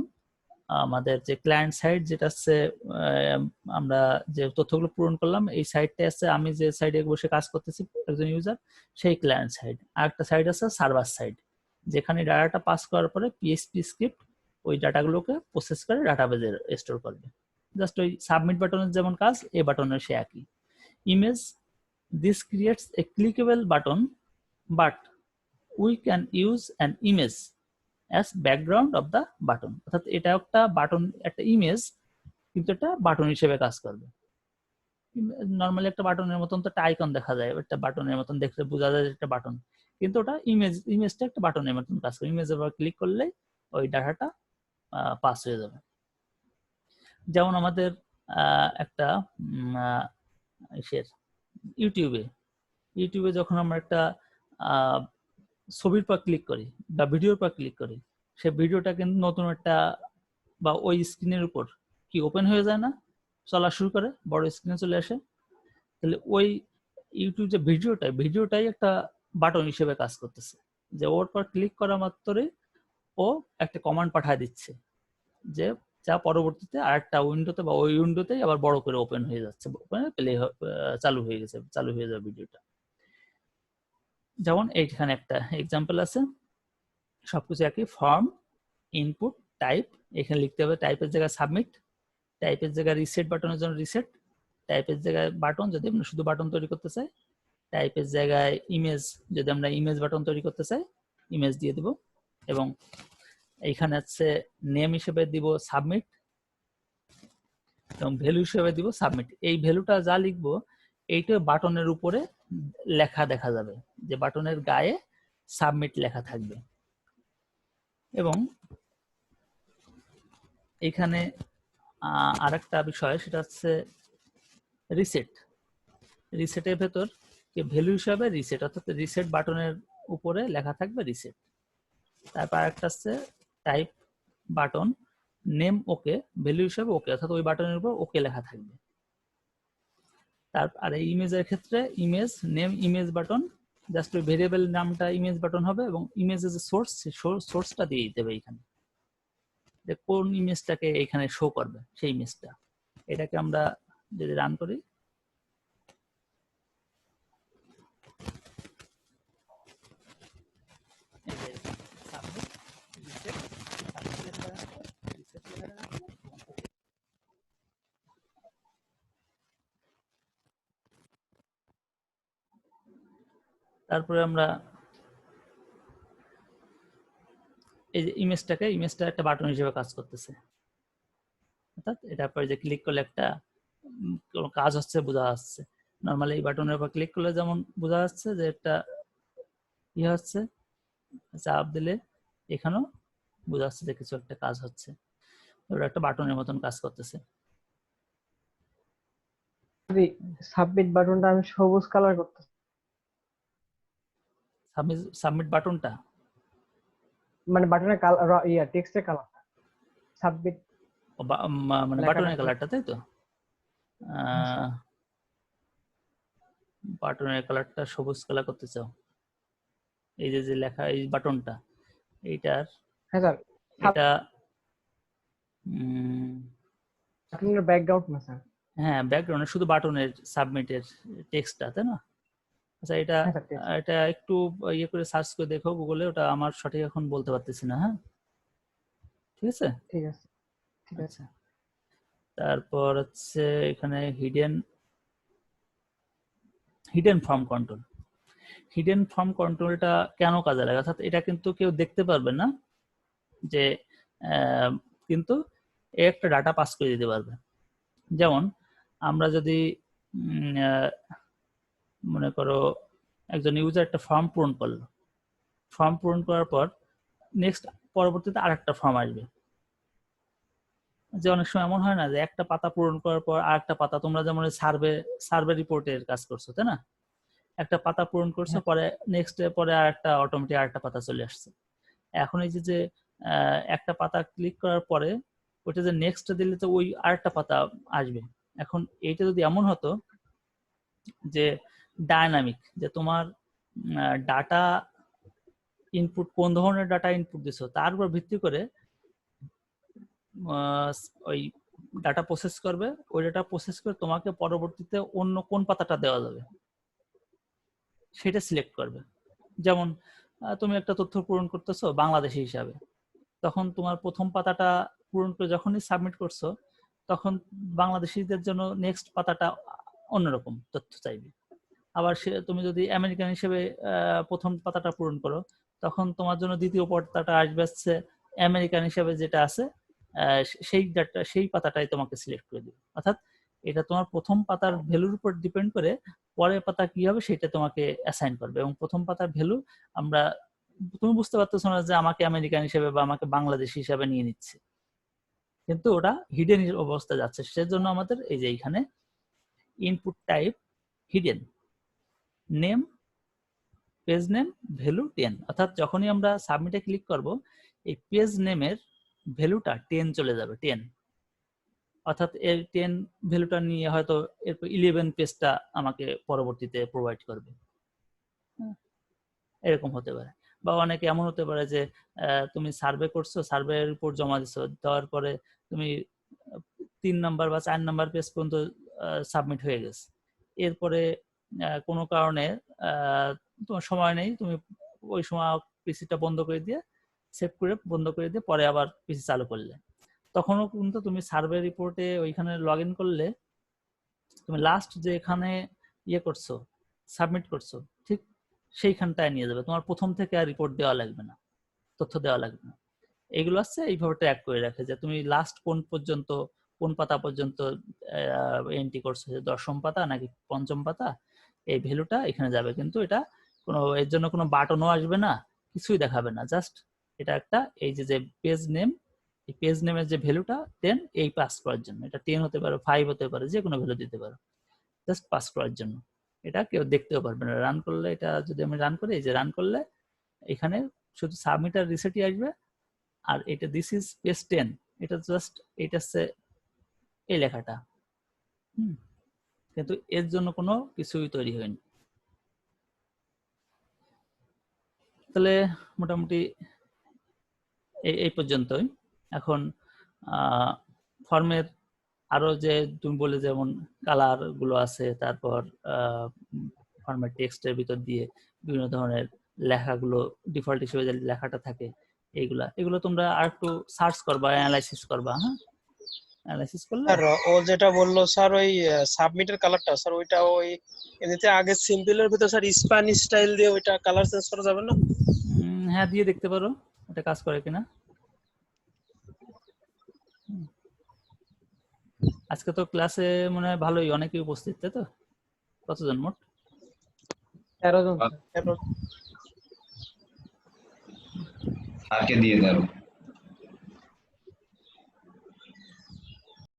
আমাদের যে ক্লায়েন্ট সাইড যেটা আছে আমরা যে তথ্যগুলো পূরণ করলাম এই সাইডটা আছে, আমি যে সাইডে বসে কাজ করতেছি একজন ইউজার, সেই ক্লায়েন্ট সাইড। আর একটা সাইড আছে সার্ভার সাইড, যেখানে ডাটাটা পাস করার পরে পিএইচপি স্ক্রিপ্ট ওই ডাটাগুলোকে প্রসেস করে ডাটাবেজে স্টোর করবে। জাস্ট ওই সাবমিট বাটনের যেমন কাজ এই বাটনের সে একই। Image, this creates A clickable button but we can use an image as background of the button, অর্থাৎ এটা একটা বাটন, একটা ইমেজ, কিন্তু এটা বাটন হিসেবে কাজ করবে। নর্মালি একটা বাটনের মতন তো একটা আইকন দেখা যায়, একটা বাটনের মতন দেখতে বোঝা যায় একটা বাটন, কিন্তু ওটা ইমেজটা একটা বাটনের মতন কাজ করে। ইমেজের উপর ক্লিক করলে ওই ডাটাটা পাস হয়ে যাবে। যেমন আমাদের একটা ইউটিউবে যখন আমরা একটা ছবির পর ক্লিক করি বা ভিডিওর পর ক্লিক করি, সে ভিডিওটা কিন্তু নতুন একটা বা ওই স্ক্রিনের উপর কি ওপেন হয়ে যায় না, চলা শুরু করে, বড় স্ক্রিনে চলে আসে। তাহলে ওই ইউটিউব যে ভিডিওটাই একটা বাটন হিসেবে কাজ করতেছে, যে ওর পর ক্লিক করা মাত্রই ও একটা কমান্ড পাঠিয়ে দিচ্ছে যে যা পরবর্তীতে আরেকটা উইন্ডোতে বা ওই উইন্ডোতেই আবার বড় করে ওপেন হয়ে যাচ্ছে, প্লে চালু হয়ে গেছে, চালু হয়ে যাবে ভিডিওটা। যেমন এইখানে একটা এক্সাম্পল আছে, সবকিছু একই, ফর্ম, ইনপুট, টাইপ, এখানে লিখতে হবে টাইপের জায়গায় সাবমিট, টাইপের জায়গায় রিসেট বাটনের জন্য রিসেট, টাইপের জায়গায় বাটন যদি আমরা শুধু বাটন তৈরি করতে চাই, টাইপের জায়গায় ইমেজ যদি আমরা ইমেজ বাটন তৈরি করতে চাই ইমেজ দিয়ে দিব, এবং এইখানে হচ্ছে নেম হিসেবে দিব সাবমিট এবং ভ্যালু হিসেবে দিব সাবমিট। এই ভ্যালুটা যা লিখবো এইটা বাটনের উপরে লেখা দেখা যাবে, যে বাটনের গায়ে সাবমিট লেখা থাকবে। এবং এখানে আরেকটা বিষয় সেটা হচ্ছে রিসেটের ভেতর ভ্যালু হিসাবে রিসেট, অর্থাৎ রিসেট বাটনের উপরে লেখা থাকবে রিসেট। তারপর আরেকটা হচ্ছে type button, name okay, value হিসাবে ওকে, অর্থাৎ ওই বাটনের উপর ওকে লেখা থাকবে। আর এই ইমেজের ক্ষেত্রে image name image button, just ওই ভেরিয়েবল নামটা ইমেজ বাটন হবে এবং ইমেজের যে সোর্সটা দিয়ে দিতে হবে এখানে, যে কোন ইমেজটাকে এখানে শো করবে সেই ইমেজটা। এটাকে আমরা যদি রান করি, তারপরে আমরা এই যে ইমেজটা একটা বাটন হিসেবে কাজ করতেছে, অর্থাৎ এটার পরে যে ক্লিক করলে একটা কোনো কাজ হচ্ছে বোঝা যাচ্ছে। নর্মালি এই বাটনের উপর ক্লিক করলে যেমন বোঝা যাচ্ছে যে একটা ইয়ে হচ্ছে, চাপ দিলে এখানেও বোঝা যাচ্ছে যে কিছু একটা কাজ হচ্ছে, ওটা একটা বাটনের মতন কাজ করতেছে। সাবমিট বাটনটা আমি সবুজ কালার করতে, সাবমিট বাটনটা মানে বাটনের কালার টেক্সটের কালারটা সাবমিট মানে বাটনের কালারটা, তাই তো? বাটনের কালারটা সবুজ কালার করতে চাও? এই যে লেখা এই বাটনটা এইটার, হ্যাঁ স্যার, এটা উম, আপনার ব্যাকগ্রাউন্ড না স্যার। হ্যাঁ, ব্যাকগ্রাউন্ডে শুধু বাটনের সাবমিটের টেক্সটটা, তাই না? আচ্ছা, এটা হ্যাঁ স্যার, ঠিক আছে। এটা একটু ইয়ে করে সার্চ করে দেখো গুগলে, ওটা আমার সঠিক এখন বলতে পারতেছি না। হ্যাঁ, ঠিক আছে। ঠিক আছে, ঠিক আছে। আচ্ছা, তারপর হচ্ছে এখানে hidden form control. Hidden form কন্ট্রোলটা কেন কাজে লাগে, অর্থাৎ এটা কিন্তু কেউ দেখতে পারবে না যে কিন্তু এ একটা ডাটা পাস করে দিতে পারবে। যেমন আমরা যদি মনে করো একজন ইউজার একটা ফর্ম পূরণ করলো, ফর্ম পূরণ করার পর নেক্সট পরবর্তীতে আরেকটা ফর্ম আসবে। যে অনেক সময় এমন হয় না যে একটা পাতা পূরণ করার পর আরেকটা পাতা, তোমরা যেমন সার্ভে রিপোর্টের কাজ করছো, তাই না? একটা পাতা পূরণ করছো, হ্যাঁ পরে নেক্সট পরে আরেকটা অটোমেটিক আরেকটা পাতা চলে আসছে। এখন এই যে একটা পাতা ক্লিক করার পরে ওইটা যে নেক্সট দিলে তো ওই আরেকটা পাতা আসবে। এখন এইটা যদি এমন হতো যে ডায়নামিক, যে তোমার ডাটা ইনপুট, কোন ধরনের ডাটা ইনপুট দিছো তার উপর ভিত্তি করে ওই ডাটা প্রসেস করবে, ওই ডাটা প্রসেস করে তোমাকে পরবর্তীতে অন্য কোন পাতাটা দেওয়া যাবে সেটা সিলেক্ট করবে। যেমন তুমি একটা তথ্য পূরণ করতেছো বাংলাদেশি হিসাবে, তখন তোমার প্রথম পাতাটা পূরণ করে যখনই সাবমিট করছো, তখন বাংলাদেশিদের জন্য নেক্সট পাতাটা অন্যরকম তথ্য চাইবে। আবার তুমি যদি আমেরিকান হিসেবে প্রথম পাতাটা পূরণ করো, তখন তোমার জন্য দ্বিতীয় পাতাটা আসবে হচ্ছে আমেরিকান হিসেবে যেটা আছে, সেই পাতাটাই তোমাকে সিলেক্ট করে দিবে। অর্থাৎ এটা তোমার প্রথম পাতার ভ্যালুর উপর ডিপেন্ড করে পরের পাতা কি হবে সেটা তোমাকে অ্যাসাইন করবে। এবং প্রথম পাতার ভ্যালু আমরা, তুমি বুঝতে পারতেছো না যে আমাকে আমেরিকান হিসেবে বা আমাকে বাংলাদেশি হিসেবে নিয়ে নিচ্ছে, কিন্তু ওটা হিডেন অবস্থায় যাচ্ছে। সেজন্য আমাদের এই যে এখানে input type hidden, name, page name, value 10, অর্থাৎ যখনই আমরা সাবমিটে ক্লিক করব এই পেজ নেমের ভ্যালুটা 10 চলে যাবে, 10। অর্থাৎ এর 10 ভ্যালুটা নিয়ে হয়তো এরপর 11 পেজটা আমাকে পরবর্তীতে প্রোভাইড করবে, এরকম হতে পারে। বা অনেকে এমন হতে পারে যে তুমি সার্ভে করছো, সার্ভে রিপোর্ট জমা দিছো, দেওয়ার পরে তুমি 3 নাম্বার বা 4 নাম্বার পেজ পর্যন্ত সাবমিট হয়ে গেছে, এরপরে কোনো কারণে তোমার সময় নেই, তুমি ওই সময় পিসিটা বন্ধ করে দিয়ে, সেভ করে বন্ধ করে দিয়ে পরে আবার পিসি চালু করলে, তখনও কিন্তু তুমি সার্ভে রিপোর্টে ওইখানে লগ ইন করলে তুমি লাস্ট যে এখানে ইয়ে করছো, সাবমিট করছো, ঠিক সেইখানটায় নিয়ে যাবে, তোমার প্রথম থেকে আর রিপোর্ট দেওয়া লাগবে না, তথ্য দেওয়া লাগবে না। এগুলো আছে এইভাবে ট্র্যাক করে রাখে যে তুমি লাস্ট কোন পাতা পর্যন্ত এন্ট্রি করছো, যে 10ম পাতা নাকি 5ম পাতা, এই ভ্যালুটা এখানে যাবে। কিন্তু এটা এর জন্য কোনো বাটনও আসবে না, কিছুই দেখাবে না, জাস্ট এটা একটা এই যে পেজ নেম, এই পেজ নেমের যে ভ্যালুটা 10, এই পাস করার জন্য, এটা 10 হতে পারে, 5 হতে পারে, যে কোনো ভ্যালু দিতে পারো, জাস্ট পাস করার জন্য। এটা কেউ দেখতেও পারবে না। রান করলে, এটা যদি আমি রান করি, এই যে রান করলে এখানে শুধু সাবমিট আর রিসেটই আসবে। আর এটা দিস ইজ পেজ 10, এটা জাস্ট এটা হচ্ছে এই লেখাটা, কিন্তু এর জন্য কোনো কিছুই তৈরি হয়নি। তাহলে মোটামুটি এই পর্যন্তই। এখন ফর্মের আরো যে তুমি বলে যেমন কালার গুলো আছে, তারপর ফর্মের টেক্সটের ভিতর দিয়ে বিভিন্ন ধরনের লেখাগুলো ডিফল্ট হিসেবে যে লেখাটা থাকে, এগুলো তোমরা আর একটু সার্চ করবা, অ্যানালাইসিস করবা। হ্যাঁ, অ্যানালাইসিস করলে স্যার ও যেটা বললো স্যার ওই সাবমিটের কালারটা স্যার ওইটা ওই এমনিতে আগে সিম্পলের ভিতর স্যার স্প্যানিশ স্টাইল দিয়ে ওইটা কালার চেঞ্জ করা যাবে না? হ্যাঁ, দিয়ে দেখতে পারো এটা কাজ করে কিনা। আজকে তো ক্লাসে মনে হয় ভালোই অনেকেই উপস্থিত, তাই তো? কতজন মোট? 13 জন স্যার। এরপর আগে দিয়ে দাও।